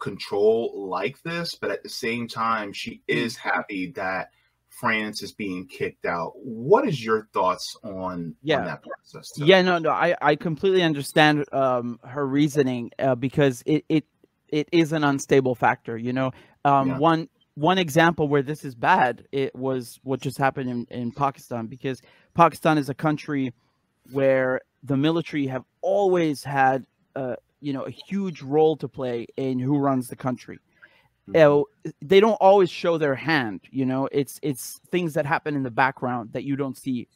Speaker 1: control like this. But at the same time, she is happy that France is being kicked out. What is your thoughts on that process?
Speaker 2: Yeah, no, I completely understand her reasoning because it is an unstable factor. You know, one, one example where this is bad, it was what just happened in Pakistan, because Pakistan is a country where the military have always had, you know, a huge role to play in who runs the country. They don't always show their hand, you know. It's things that happen in the background that you don't see,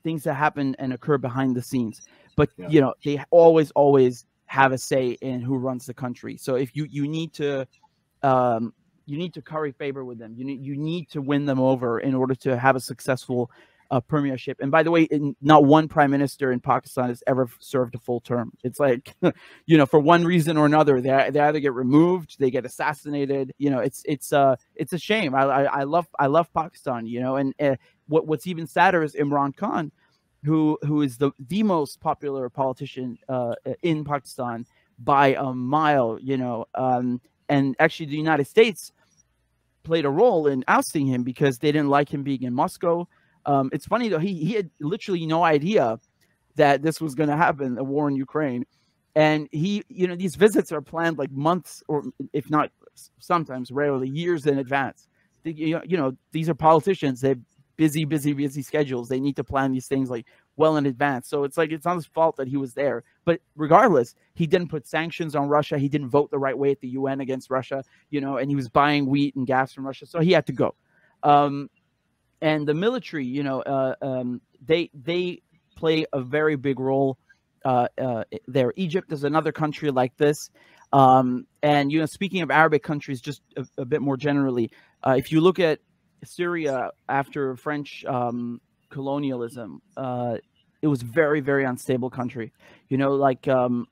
Speaker 2: things that happen and occur behind the scenes. But you know, they always have a say in who runs the country. So if you need to curry favor with them, you need to win them over in order to have a successful premiership. And by the way, not one prime minister in Pakistan has ever served a full term. It's like, you know, for one reason or another, they either get removed, they get assassinated. You know, it's a shame. I love Pakistan, you know. And what's even sadder is Imran Khan, who is the most popular politician in Pakistan by a mile, you know. And actually, the United States played a role in ousting him because they didn't like him being in Moscow. It's funny though, he had literally no idea that this was going to happen, a war in Ukraine. And he, you know, these visits are planned like months, or if not sometimes rarely years in advance. You know, these are politicians. They have busy schedules. They need to plan these things like well in advance. So it's like, it's not his fault that he was there. But regardless, he didn't put sanctions on Russia. He didn't vote the right way at the UN against Russia, you know, and he was buying wheat and gas from Russia. So he had to go. And the military, you know, they play a very big role there. Egypt is another country like this. And, you know, speaking of Arabic countries, just a bit more generally, if you look at Syria after French colonialism, it was very, very unstable country, you know, like to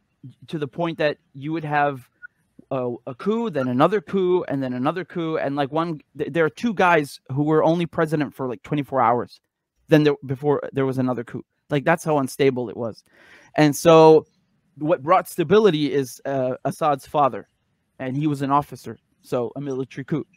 Speaker 2: the point that you would have a coup, then another coup, and then another coup. And like there are two guys who were only president for like 24 hours. Then before there was another coup. Like that's how unstable it was. And so what brought stability is Assad's father, and he was an officer. So a military coup.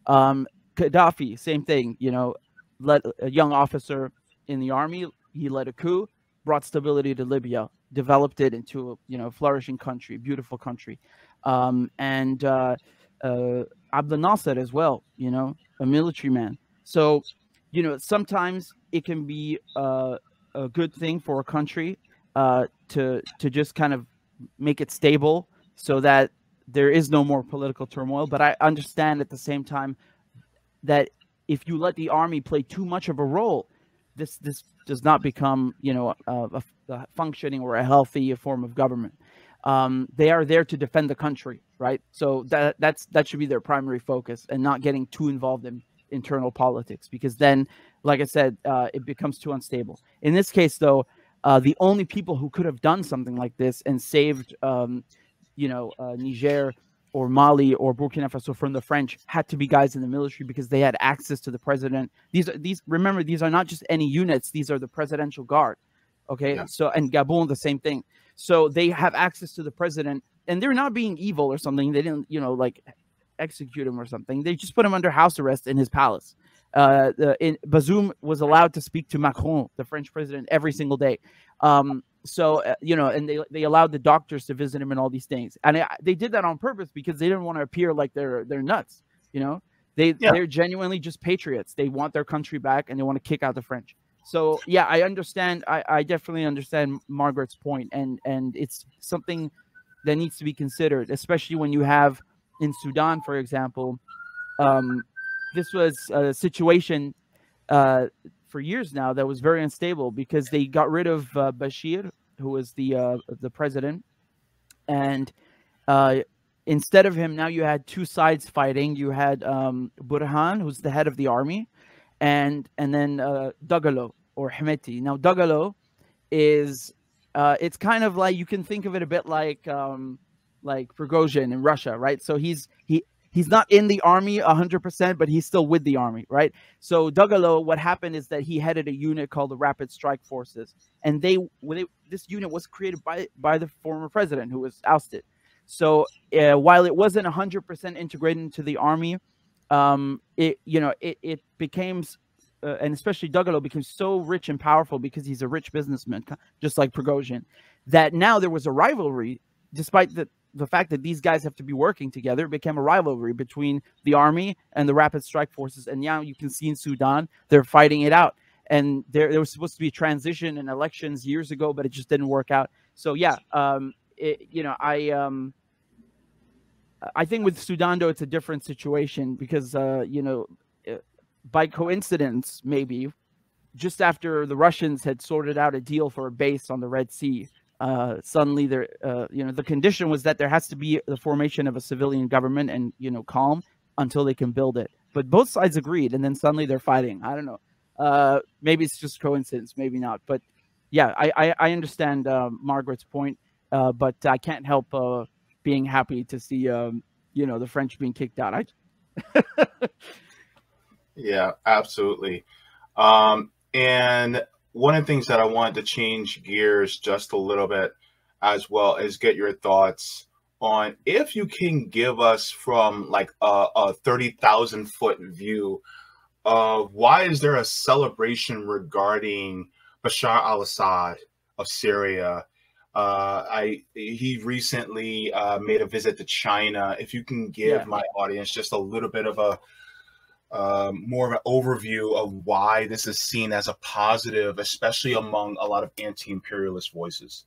Speaker 2: Gaddafi, same thing, you know, led a young officer in the army. He led a coup, brought stability to Libya, developed it into a, you know, flourishing country, beautiful country. And Abdel Nasser as well, you know, a military man. So, you know, sometimes it can be a good thing for a country to just kind of make it stable so that there is no more political turmoil. But I understand at the same time that if you let the army play too much of a role, this does not become, you know, a functioning or a healthy form of government. They are there to defend the country, right? So that should be their primary focus, and not getting too involved in internal politics, because then, like I said, it becomes too unstable. In this case, though, the only people who could have done something like this and saved, you know, Niger or Mali or Burkina Faso from the French had to be guys in the military, because they had access to the president. Remember, these are not just any units; these are the presidential guard. Okay, yeah. So, and Gabon, the same thing. So they have access to the president, and they're not being evil or something. They didn't, you know, like execute him or something. They just put him under house arrest in his palace. Bazoum was allowed to speak to Macron, the French president, every single day. You know, and they allowed the doctors to visit him and all these things. And they did that on purpose because they didn't want to appear like they're nuts. You know, they're genuinely just patriots. They want their country back, and they want to kick out the French. So yeah, I understand. I definitely understand Margaret's point, and it's something that needs to be considered, especially when you have in Sudan, for example. This was a situation for years now that was very unstable, because they got rid of Bashir, who was the president, and instead of him, now you had two sides fighting. You had Burhan, who's the head of the army, and then Dagalo or Hemeti. Now Dagalo is it's kind of like, you can think of it a bit like Prigozhin in Russia, right? So he's not in the army 100%, but he's still with the army, right? So Dagalo, what happened is that he headed a unit called the Rapid Strike Forces, and this unit was created by the former president, who was ousted. So while it wasn't 100% integrated into the army, it became, and especially Dagalo became so rich and powerful because he's a rich businessman, just like Prigozhin, that now there was a rivalry, despite the fact that these guys have to be working together became a rivalry between the army and the rapid strike forces. And now you can see in Sudan, they're fighting it out. And there was supposed to be a transition and elections years ago, but it just didn't work out. So yeah, you know, I think with Sudan, though, it's a different situation because, you know, by coincidence, maybe just after the Russians had sorted out a deal for a base on the Red Sea, suddenly there, you know, the condition was that there has to be the formation of a civilian government and, you know, calm until they can build it. But both sides agreed, and then suddenly they're fighting. I don't know. Maybe it's just coincidence, maybe not. But yeah, I understand Margaret's point, but I can't help being happy to see, you know, the French being kicked out.
Speaker 1: Yeah, absolutely. And one of the things that I wanted to change gears just a little bit as well is get your thoughts on if you can give us from like a 30,000 foot view of why is there a celebration regarding Bashar al-Assad of Syria. He recently made a visit to China. If you can give my audience just a little bit of a more of an overview of why this is seen as a positive, especially among a lot of anti-imperialist voices.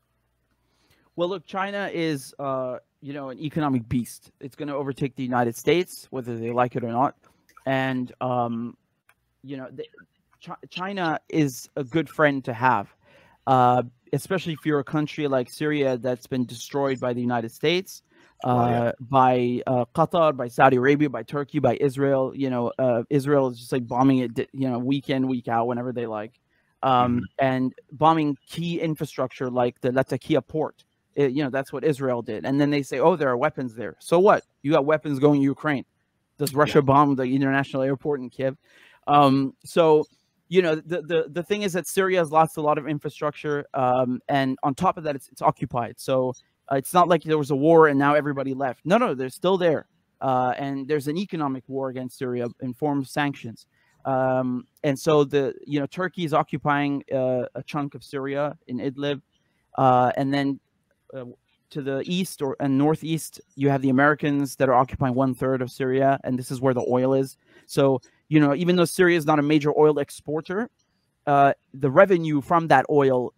Speaker 2: Well, look, China is, you know, an economic beast. It's going to overtake the United States, whether they like it or not. And, you know, China is a good friend to have, especially if you're a country like Syria that's been destroyed by the United States, by Qatar, by Saudi Arabia, by Turkey, by Israel. You know, Israel is just like bombing it, you know, week in, week out, whenever they like, and bombing key infrastructure like the Latakia port. You know, that's what Israel did. And then they say, oh, there are weapons there. So what? You got weapons going to Ukraine. Does Russia bomb the international airport in Kiev? So, you know, the thing is that Syria has lost a lot of infrastructure. And on top of that, it's occupied. So it's not like there was a war and now everybody left. No, they're still there. And there's an economic war against Syria in form of sanctions. And so you know, Turkey is occupying a chunk of Syria in Idlib. And then to the east and northeast, you have the Americans that are occupying 1/3 of Syria. And this is where the oil is. So, you know, even though Syria is not a major oil exporter, the revenue from that oil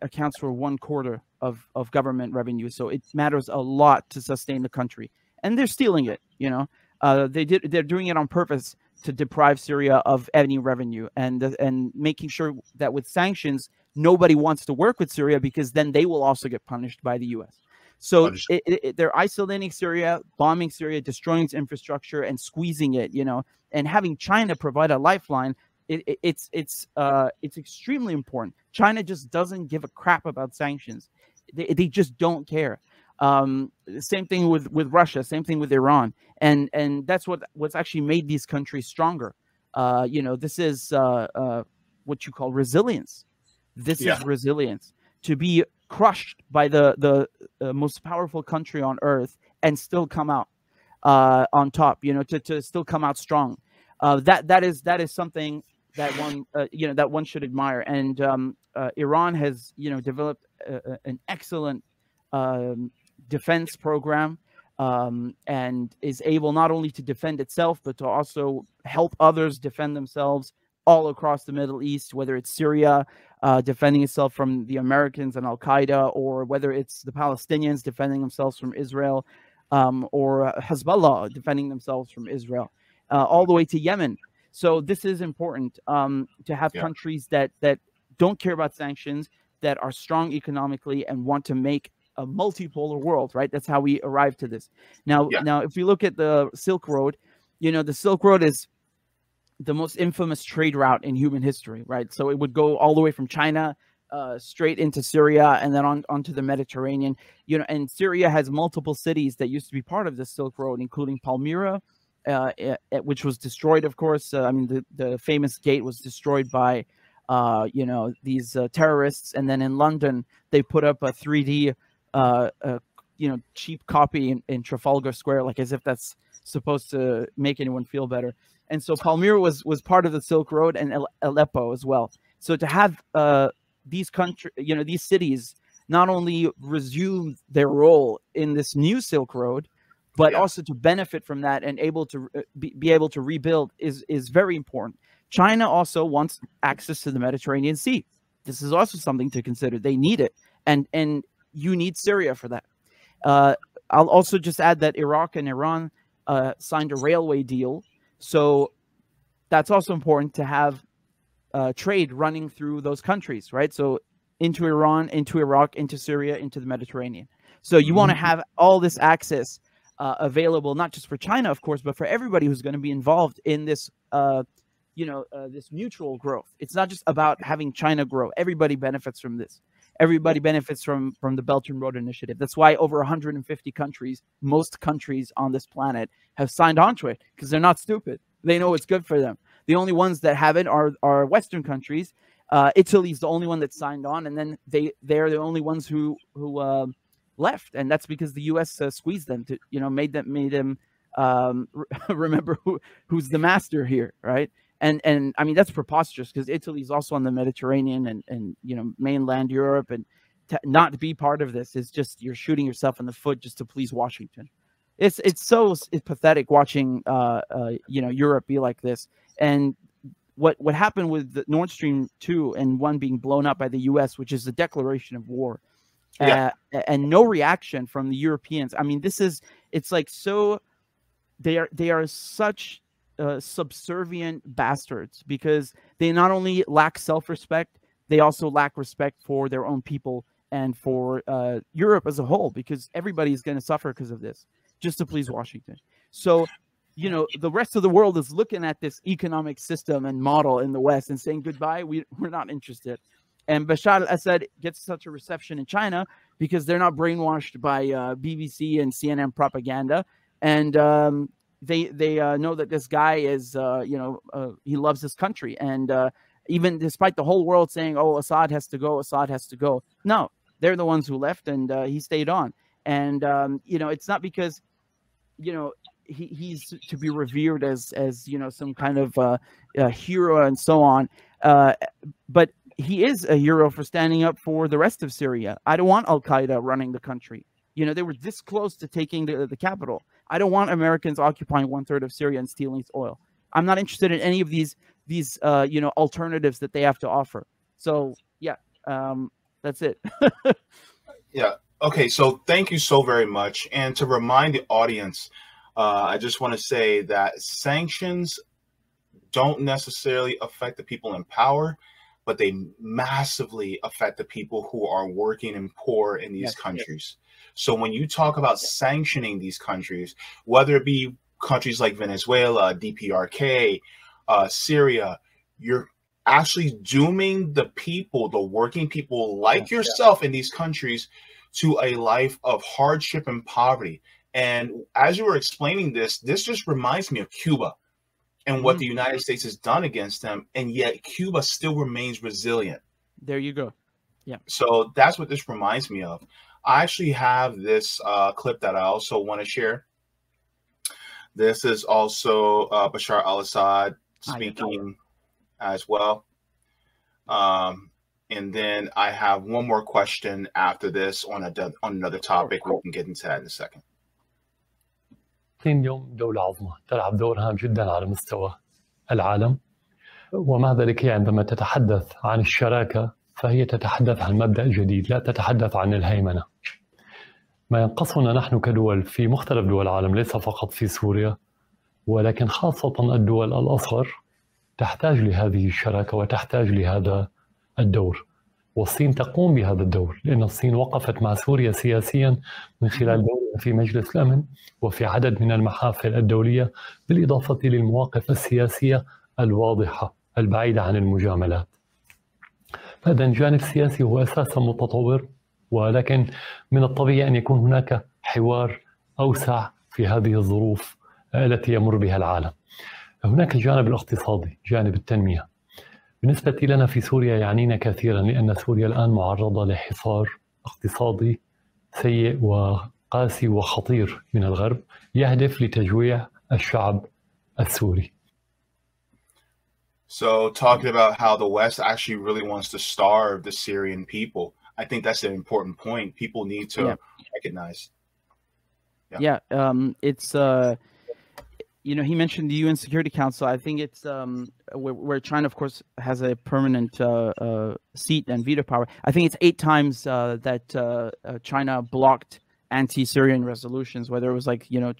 Speaker 2: accounts for 1/4 of government revenue. So it matters a lot to sustain the country. And they're stealing it, you know. They're doing it on purpose to deprive Syria of any revenue and making sure that with sanctions, nobody wants to work with Syria because then they will also get punished by the U.S. So they're isolating Syria, bombing Syria, destroying its infrastructure, and squeezing it, you know, and having China provide a lifeline. It's extremely important. China just doesn't give a crap about sanctions. They just don't care. Same thing with Russia. Same thing with Iran. And that's what's actually made these countries stronger. You know, this is what you call resilience. This is resilience, to be crushed by the most powerful country on earth and still come out on top. You know, to still come out strong. That is something that one you know, that one should admire. And Iran has, you know, developed an excellent defense program, and is able not only to defend itself but to also help others defend themselves all across the Middle East, whether it's Syria defending itself from the Americans and Al-Qaeda, or whether it's the Palestinians defending themselves from Israel, or Hezbollah defending themselves from Israel, all the way to Yemen. So this is important, to have countries that don't care about sanctions, that are strong economically and want to make a multipolar world, right? That's how we arrived to this. Now, if we look at the Silk Road, you know, the Silk Road is the most infamous trade route in human history, right? So it would go all the way from China straight into Syria and then onto the Mediterranean. You know, and Syria has multiple cities that used to be part of the Silk Road, including Palmyra, which was destroyed, of course. I mean, the famous gate was destroyed by, you know, these terrorists. And then in London, they put up a 3D, you know, cheap copy in Trafalgar Square, like as if that's supposed to make anyone feel better. And so Palmyra was part of the Silk Road, and Aleppo as well. So to have these countries, you know, these cities not only resume their role in this new Silk Road, but also to benefit from that and able to be able to rebuild is very important. China also wants access to the Mediterranean Sea. This is also something to consider. They need it, and you need Syria for that. I'll also just add that Iraq and Iran signed a railway deal, so that's also important to have trade running through those countries, right? So into Iran, into Iraq, into Syria, into the Mediterranean. So you want to have all this access available, not just for China, of course, but for everybody who's going to be involved in this, this mutual growth. It's not just about having China grow. Everybody benefits from this. Everybody benefits from the Belt and Road Initiative. That's why over 150 countries, most countries on this planet, have signed on to it, because they're not stupid. They know it's good for them. The only ones that haven't are Western countries. Italy's the only one that signed on, and then they're the only ones who left, and that's because the U.S. Squeezed them to, made them remember who's the master here, right? And I mean, that's preposterous, because Italy's also on the Mediterranean and mainland Europe, and not to be part of this is just, you're shooting yourself in the foot just to please Washington. It's pathetic watching Europe be like this. And what happened with the Nord Stream 2 and 1 being blown up by the U.S., which is a declaration of war, and no reaction from the Europeans. I mean, it's like, so they are such subservient bastards, because they not only lack self-respect, they also lack respect for their own people and for Europe as a whole, because everybody's going to suffer because of this, just to please Washington. So, the rest of the world is looking at this economic system and model in the West and saying goodbye. We're not interested. And Bashar al-Assad gets such a reception in China because they're not brainwashed by BBC and CNN propaganda, and they know that this guy is he loves his country, and even despite the whole world saying, "Oh, Assad has to go, Assad has to go," no, they're the ones who left, and he stayed on. And it's not because he's to be revered as some kind of hero and so on, but he is a hero for standing up for the rest of Syria. I don't want Al-Qaeda running the country. They were this close to taking the capital. I don't want Americans occupying 1/3 of Syria and stealing its oil. I'm not interested in any of these alternatives that they have to offer. So that's it.
Speaker 1: Yeah. Okay. So thank you so very much. And to remind the audience, I just want to say that sanctions don't necessarily affect the people in power, but they massively affect the people who are working and poor in these countries. So when you talk about sanctioning these countries, whether it be countries like Venezuela, DPRK, Syria, you're actually dooming the people, the working people like yourself in these countries, to a life of hardship and poverty. And as you were explaining this just reminds me of Cuba and what the United States has done against them, and yet Cuba still remains resilient.
Speaker 2: There you go. Yeah. So
Speaker 1: that's what this reminds me of. I actually have this clip that I also want to share. This is also Bashar al-Assad speaking as well. And then I have one more question after this on another topic. We can get into that in a second.
Speaker 8: اليوم دولة عظمى تلعب دور هام جدا على مستوى العالم، ومع ذلك هي عندما تتحدث عن الشراكة فهي تتحدث عن مبدأ جديد، لا تتحدث عن الهيمنة. ما ينقصنا نحن كدول في مختلف دول العالم، ليس فقط في سوريا، ولكن خاصة الدول الأصغر تحتاج لهذه الشراكة وتحتاج لهذا الدور، والصين تقوم بهذا الدور، لأن الصين وقفت مع سوريا سياسيا من خلال دورها في مجلس الأمن وفي عدد من المحافل الدولية، بالإضافة للمواقف السياسية الواضحة البعيدة عن المجاملات. هذا الجانب السياسي هو أساسا متطور، ولكن من الطبيعي أن يكون هناك حوار أوسع في هذه الظروف التي يمر بها العالم. هناك الجانب الاقتصادي، جانب التنمية. بالنسبة لنا في سوريا يعنينا كثيرا، لأن سوريا الآن معرضة لحصار اقتصادي سيء وقاسي وخطير من الغرب يهدف لتجويع الشعب السوري.
Speaker 1: So talking about how the West actually really wants to starve the Syrian people. I think that's an important point. People need to recognize.
Speaker 2: It's you know, he mentioned the UN Security Council. I think it's where China, of course, has a permanent seat and veto power. I think it's 8 times that China blocked anti-Syrian resolutions, whether it was like, you know,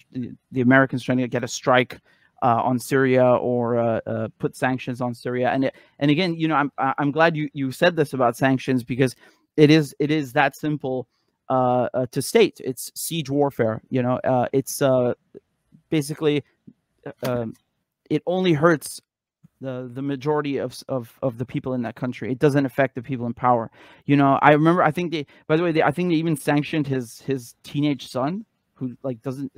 Speaker 2: the Americans trying to get a strike on Syria or put sanctions on Syria. And again, you know, I'm glad you said this about sanctions, because it is that simple to state. It's siege warfare. You know, it's basically it only hurts the majority of the people in that country. It doesn't affect the people in power. You know, I remember, I think by the way, I think they even sanctioned his teenage son, who like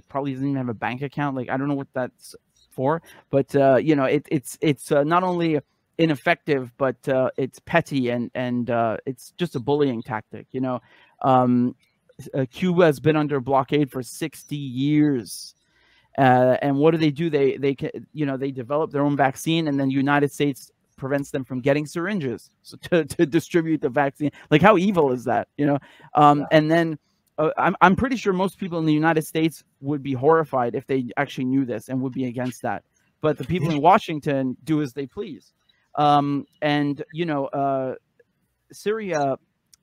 Speaker 2: probably doesn't even have a bank account. Like, I don't know what that's for, but you know, it's not only ineffective, but it's petty and it's just a bullying tactic. You know, Cuba has been under blockade for 60 years. And what do? They you know, they develop their own vaccine, and then the United States prevents them from getting syringes to distribute the vaccine. Like, how evil is that? You know, and then I'm pretty sure most people in the United States would be horrified if they actually knew this and would be against that. But the people in Washington do as they please. And you know, Syria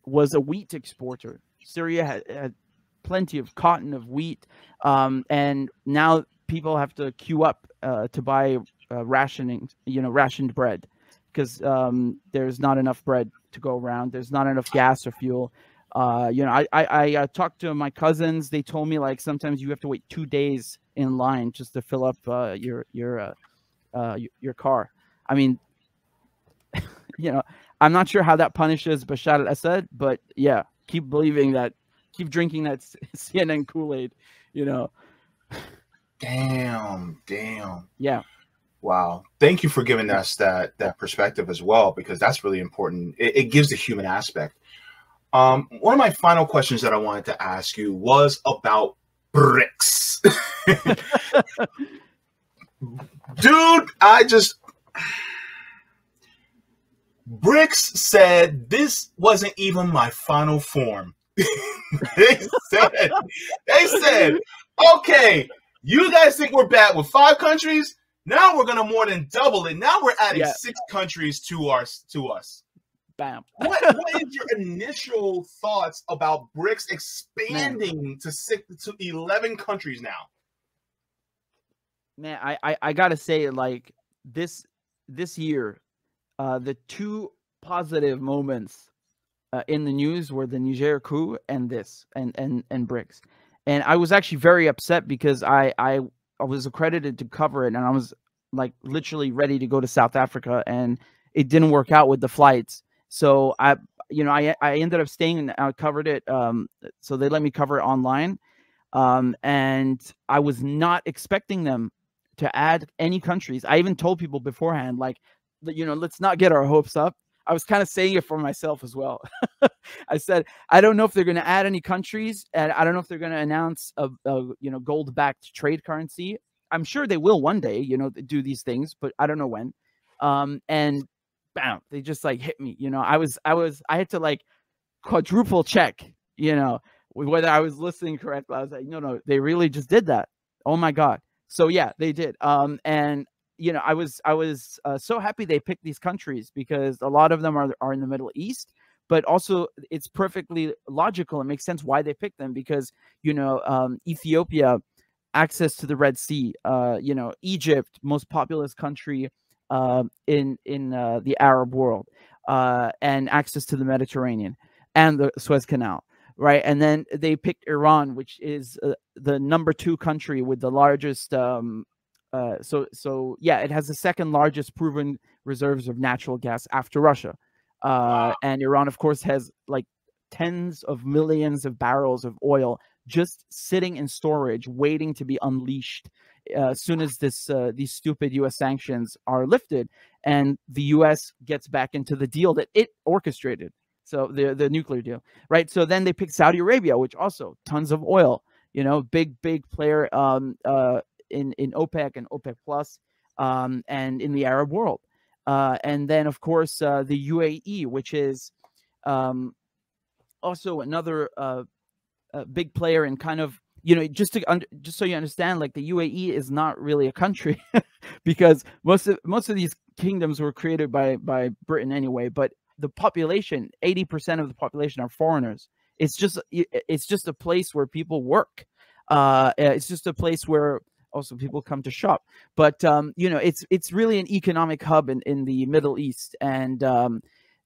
Speaker 2: was a wheat exporter. Syria had plenty of cotton, of wheat, and now people have to queue up to buy rationed bread, because there's not enough bread to go around. There's not enough gas or fuel. You know, I talked to my cousins. They told me, like, sometimes you have to wait 2 days in line just to fill up your car. I mean, you know, I'm not sure how that punishes Bashar al-Assad, but yeah, keep believing that. Keep drinking that CNN Kool-Aid, you know.
Speaker 1: Damn.
Speaker 2: Yeah.
Speaker 1: Wow. Thank you for giving us that perspective as well, because that's really important. It gives the human aspect. One of my final questions that I wanted to ask you was about BRICS. Dude, BRICS said this wasn't even my final form. they said, okay, you guys think we're bad with 5 countries? Now we're gonna more than double it. Now we're adding 6 countries to us.
Speaker 2: Bam.
Speaker 1: What is your initial thoughts about BRICS expanding to 11 countries now?
Speaker 2: Man, I gotta say, like, this year, the 2 positive moments in the news were the Niger coup and this and BRICS. And I was actually very upset because I was accredited to cover it, and I was like literally ready to go to South Africa, and it didn't work out with the flights. So I ended up staying, and I covered it. So they let me cover it online. And I was not expecting them to add any countries. I even told people beforehand, like, you know, let's not get our hopes up. I was kind of saying it for myself as well. I said, I don't know if they're going to add any countries, and I don't know if they're going to announce a you know, gold-backed trade currency. I'm sure they will one day, you know, do these things, but I don't know when. And bam, they just like hit me. You know, I had to like quadruple check, you know, whether I was listening correctly. I was like, no, they really just did that. Oh my God. So yeah, they did. And you know, I was so happy they picked these countries, because a lot of them are in the Middle East, but also it's perfectly logical. It makes sense why they picked them, because, you know, Ethiopia, access to the Red Sea, you know, Egypt, most populous country in the Arab world, and access to the Mediterranean and the Suez Canal, right? And then they picked Iran, which is the #2 country with the largest so yeah, it has the 2nd largest proven reserves of natural gas after Russia. And Iran, of course, has like tens of millions of barrels of oil just sitting in storage, waiting to be unleashed as soon as these stupid U.S. sanctions are lifted, and the U.S. gets back into the deal that it orchestrated. So the nuclear deal, right? So then they picked Saudi Arabia, which also tons of oil, you know, big player in OPEC and OPEC Plus, and in the Arab world. And then, of course, the UAE, which is also another big player in kind of, just so you understand, like the UAE is not really a country because most of these kingdoms were created by Britain anyway. But the population, 80% of the population are foreigners. It's just a place where people work. It's just a place where also people come to shop. But it's really an economic hub in the Middle East, and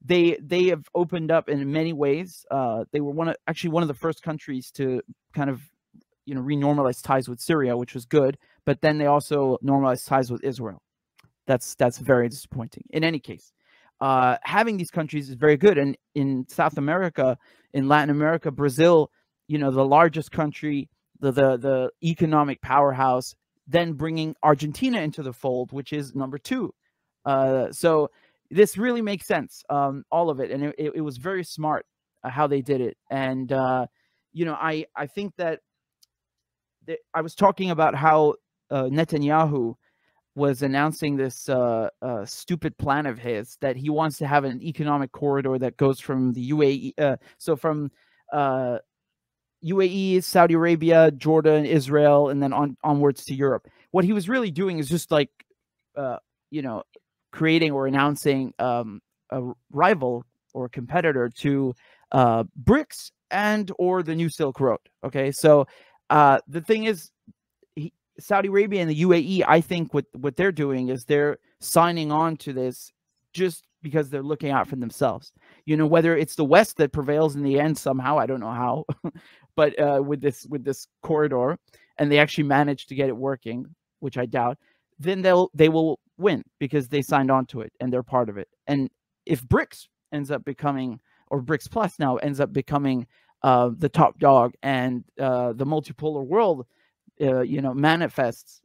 Speaker 2: they have opened up in many ways. They were one of the first countries to kind of renormalize ties with Syria, which was good. But then they also normalized ties with Israel. That's very disappointing. In any case, having these countries is very good. And in South America, in Latin America, Brazil, the largest country, the economic powerhouse, then bringing Argentina into the fold, which is number 2. So this really makes sense, all of it. And it was very smart how they did it. And, I think that I was talking about how Netanyahu was announcing this stupid plan of his that he wants to have an economic corridor that goes from the UAE, from UAE, Saudi Arabia, Jordan, Israel, and then onwards to Europe. What he was really doing is just like, creating or announcing a rival or a competitor to BRICS and or the New Silk Road. Okay, so the thing is, Saudi Arabia and the UAE, I think what they're doing is they're signing on to this just because they're looking out for themselves. Whether it's the West that prevails in the end somehow, I don't know how, but with this corridor, and they actually managed to get it working, which I doubt, then they will win because they signed on to it and they're part of it. And if BRICS ends up becoming, or BRICS Plus now ends up becoming the top dog, and the multipolar world manifests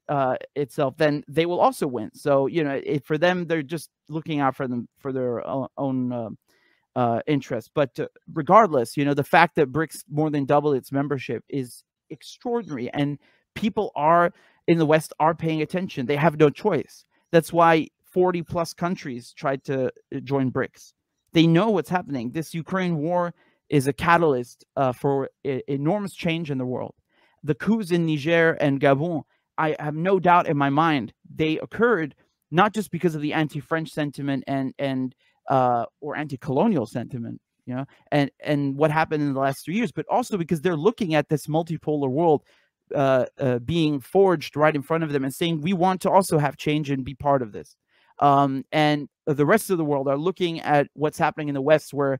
Speaker 2: itself, then they will also win. So for them, they're just looking out for their own interests. But regardless, the fact that BRICS more than doubled its membership is extraordinary, and people in the West are paying attention. They have no choice. That's why 40 plus countries tried to join BRICS. They know what's happening. This Ukraine war is a catalyst for enormous change in the world. The coups in Niger and Gabon, I have no doubt in my mind, they occurred not just because of the anti-French sentiment and or anti-colonial sentiment, and what happened in the last 3 years, but also because they're looking at this multipolar world being forged right in front of them and saying, we want to also have change and be part of this. And the rest of the world are looking at what's happening in the West, where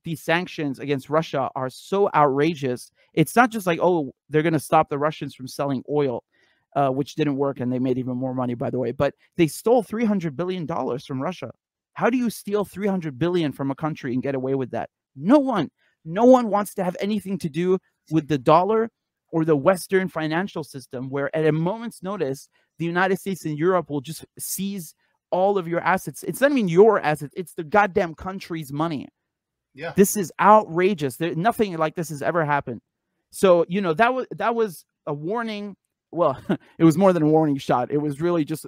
Speaker 2: these sanctions against Russia are so outrageous. It's not just like, oh, they're going to stop the Russians from selling oil, which didn't work, and they made even more money, by the way. But they stole $300 billion from Russia. How do you steal $300 billion from a country and get away with that? No one wants to have anything to do with the dollar or the Western financial system, where at a moment's notice, the United States and Europe will just seize all of your assets. It's not even your assets. It's the goddamn country's money. Yeah, this is outrageous. Nothing like this has ever happened. So, that was a warning. Well, it was more than a warning shot. It was really just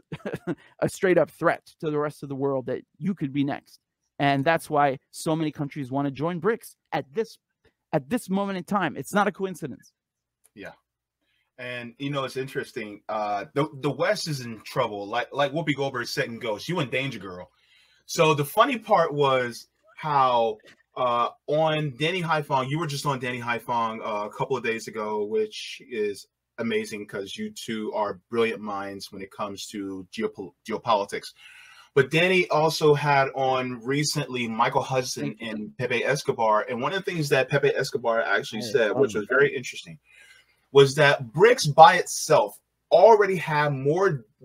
Speaker 2: a straight up threat to the rest of the world that you could be next. And that's why so many countries want to join BRICS at this moment in time. It's not a coincidence.
Speaker 1: Yeah. And it's interesting. The West is in trouble. Like Whoopi Goldberg said in Ghost, you in danger, girl. So the funny part was how on Danny Haiphong, you were just on Danny Haiphong a couple of days ago, which is amazing because you two are brilliant minds when it comes to geopolitics. But Danny also had on recently Michael Hudson and Pepe Escobar. And one of the things that Pepe Escobar actually said, which was very interesting, was that BRICS by itself already have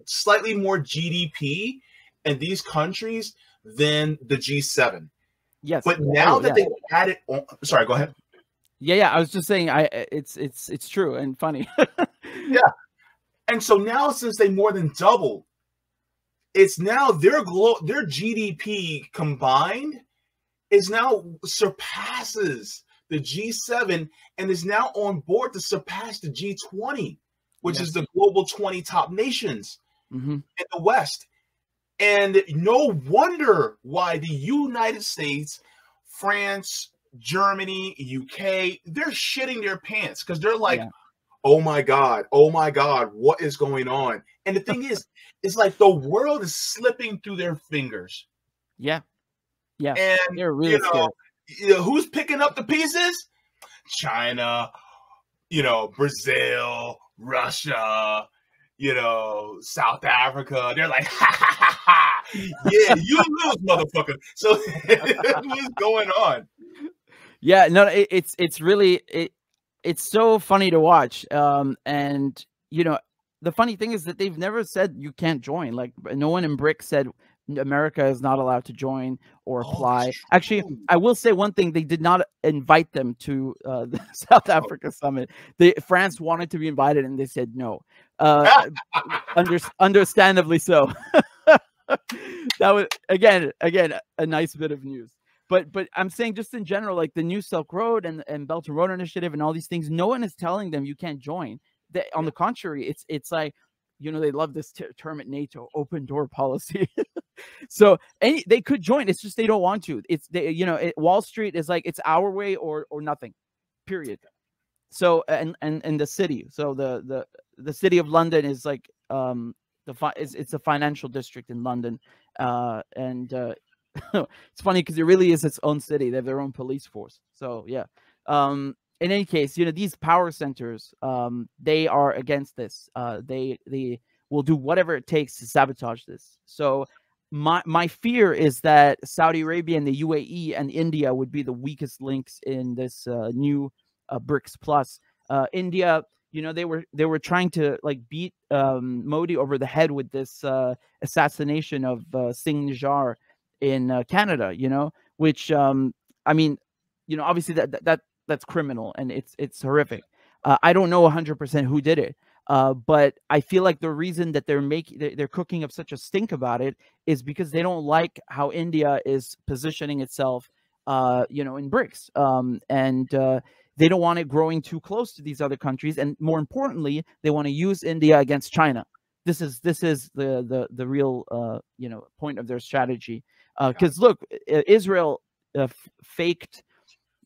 Speaker 1: slightly more GDP in these countries than the G7.
Speaker 2: Yes.
Speaker 1: But now that they've added on, sorry, go ahead.
Speaker 2: Yeah. I was just saying, it's true and funny.
Speaker 1: Yeah. And so now, since they more than doubled, it's now their GDP combined is now surpasses the G7 and is now on board to surpass the G20, which is the global 20 top nations in the West. And no wonder why the United States, France, Germany, UK, they're shitting their pants because they're like,
Speaker 2: Yeah.
Speaker 1: oh my God, what is going on? And the thing is, it's like the world is slipping through their fingers.
Speaker 2: Yeah. Yeah.
Speaker 1: And,
Speaker 2: They're really scared.
Speaker 1: Who's picking up the pieces? China, Brazil, Russia, South Africa. They're like, ha, ha, ha, ha. Yeah, you lose, motherfucker. So what's going on?
Speaker 2: Yeah, no, it's really it's so funny to watch. And the funny thing is that they've never said you can't join. Like, no one in BRICS said America is not allowed to join or apply. Actually, I will say one thing: they did not invite them to the South Africa summit. France wanted to be invited, and they said no. Understandably so. That was again a nice bit of news. But I'm saying just in general, like the New Silk Road and Belt and Road Initiative and all these things, no one is telling them you can't join. On the contrary, it's like, they love this term at NATO, open door policy. So they could join. It's just they don't want to. Wall Street is like, it's our way or nothing, period. So and the city. So the city of London is like it's a financial district in London, and it's funny because it really is its own city. They have their own police force. So yeah. In any case, these power centers, they are against this. They will do whatever it takes to sabotage this. So my fear is that Saudi Arabia and the UAE and India would be the weakest links in this new BRICS Plus. India, they were trying to like beat Modi over the head with this assassination of Singh Niger in Canada, which I mean, obviously that's criminal and it's horrific. I don't know 100% who did it, but I feel like the reason that they're cooking up such a stink about it is because they don't like how India is positioning itself, in BRICS, and they don't want it growing too close to these other countries, and more importantly, they want to use India against China. This is the real point of their strategy. Because look, Israel faked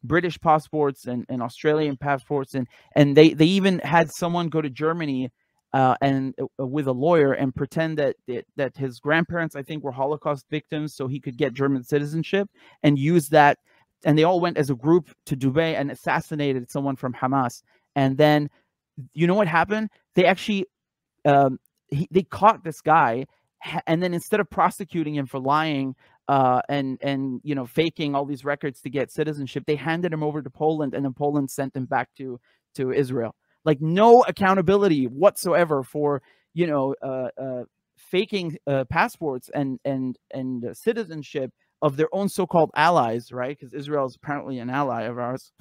Speaker 2: British passports and Australian passports, and they even had someone go to Germany and with a lawyer and pretend that his grandparents, I think, were Holocaust victims, so he could get German citizenship and use that. And they all went as a group to Dubai and assassinated someone from Hamas. And then, what happened? They actually they caught this guy, and then instead of prosecuting him for lying and faking all these records to get citizenship, they handed him over to Poland, and then Poland sent him back to Israel. Like, no accountability whatsoever for faking passports and citizenship of their own so-called allies, right? Because Israel is apparently an ally of ours.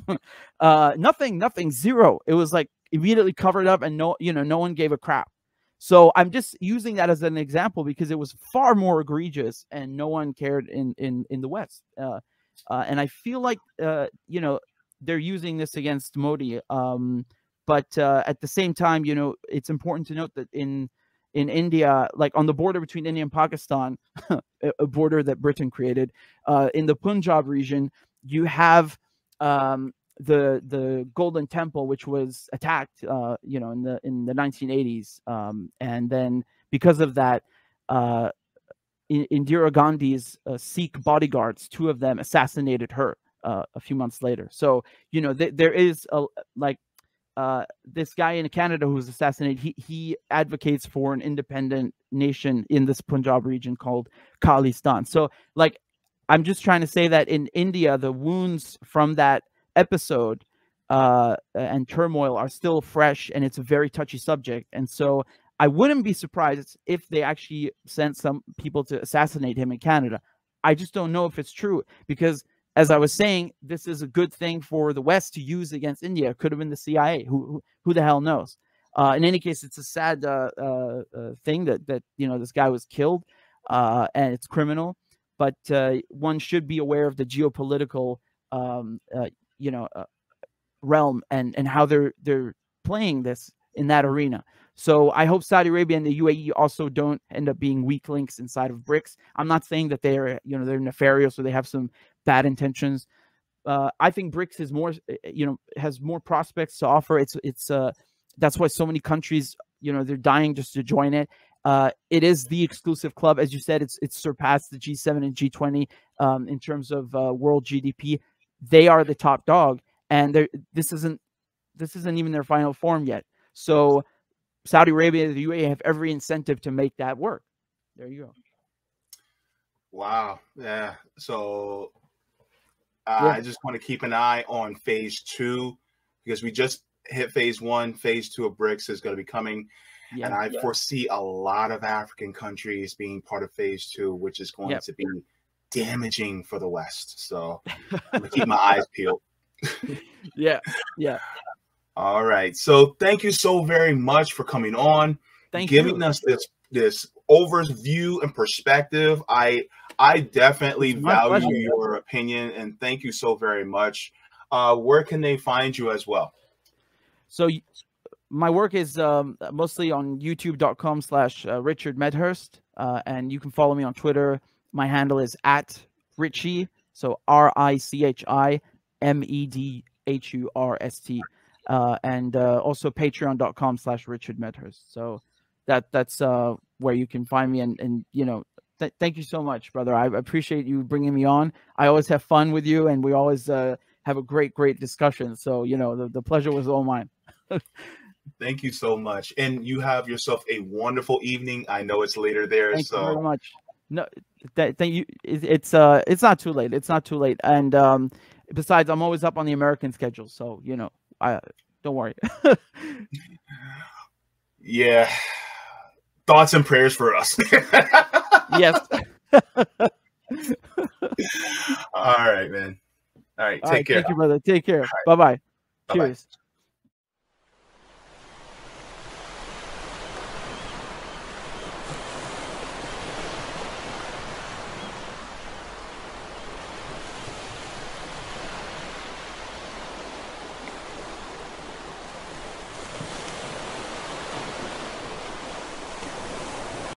Speaker 2: Nothing, zero. It was like immediately covered up, and no one gave a crap. So I'm just using that as an example because it was far more egregious and no one cared in the West. And I feel like, they're using this against Modi. But at the same time, it's important to note that in India, like on the border between India and Pakistan, a border that Britain created, in the Punjab region, you have the Golden Temple, which was attacked, in the 1980s, and then because of that, Indira Gandhi's Sikh bodyguards, two of them assassinated her a few months later. So there is this guy in Canada who was assassinated. He advocates for an independent nation in this Punjab region called Khalistan. So I'm just trying to say that in India, the wounds from that episode and turmoil are still fresh, and it's a very touchy subject. And so I wouldn't be surprised if they actually sent some people to assassinate him in Canada. I just don't know if it's true, because as I was saying, this is a good thing for the West to use against India. It could have been the CIA. Who the hell knows? In any case, it's a sad thing that this guy was killed, and it's criminal. But one should be aware of the geopolitical realm and how they're playing this in that arena. So I hope Saudi Arabia and the UAE also don't end up being weak links inside of BRICS. I'm not saying that they're nefarious or they have some bad intentions, I think BRICS is more, has more prospects to offer. That's why so many countries, they're dying just to join it. It is the exclusive club, as you said. It's surpassed the G7 and G20 in terms of world GDP. They are the top dog, and this isn't even their final form yet. So Saudi Arabia and the UAE have every incentive to make that work. There you go.
Speaker 1: Wow. Yeah. So I just want to keep an eye on phase 2, because we just hit phase 1. Phase 2 of BRICS is going to be coming. Yeah, and I foresee a lot of African countries being part of phase 2, which is going to be damaging for the West. So I'm going to keep my eyes peeled.
Speaker 2: Yeah.
Speaker 1: All right. So thank you so very much for coming on, giving us this overview and perspective. I definitely value your opinion, and thank you so very much. Where can they find you as well?
Speaker 2: So my work is mostly on youtube.com/Richard Medhurst. And you can follow me on Twitter. My handle is @Richie. So RICHIMEDHURST. And also patreon.com/Richard Medhurst. So that's where you can find me. And thank you so much, brother. I appreciate you bringing me on. I always have fun with you, and we always have a great discussion. So, the pleasure was all mine.
Speaker 1: Thank you so much. And you have yourself a wonderful evening. I know it's later there.
Speaker 2: Thank you very much. No, thank you. It's not too late. It's not too late. And besides, I'm always up on the American schedule. So, don't worry.
Speaker 1: Yeah. Thoughts and prayers for us.
Speaker 2: Yes.
Speaker 1: All right, man. All right. Take care.
Speaker 2: Thank you, brother. Take care. Bye-bye. Cheers.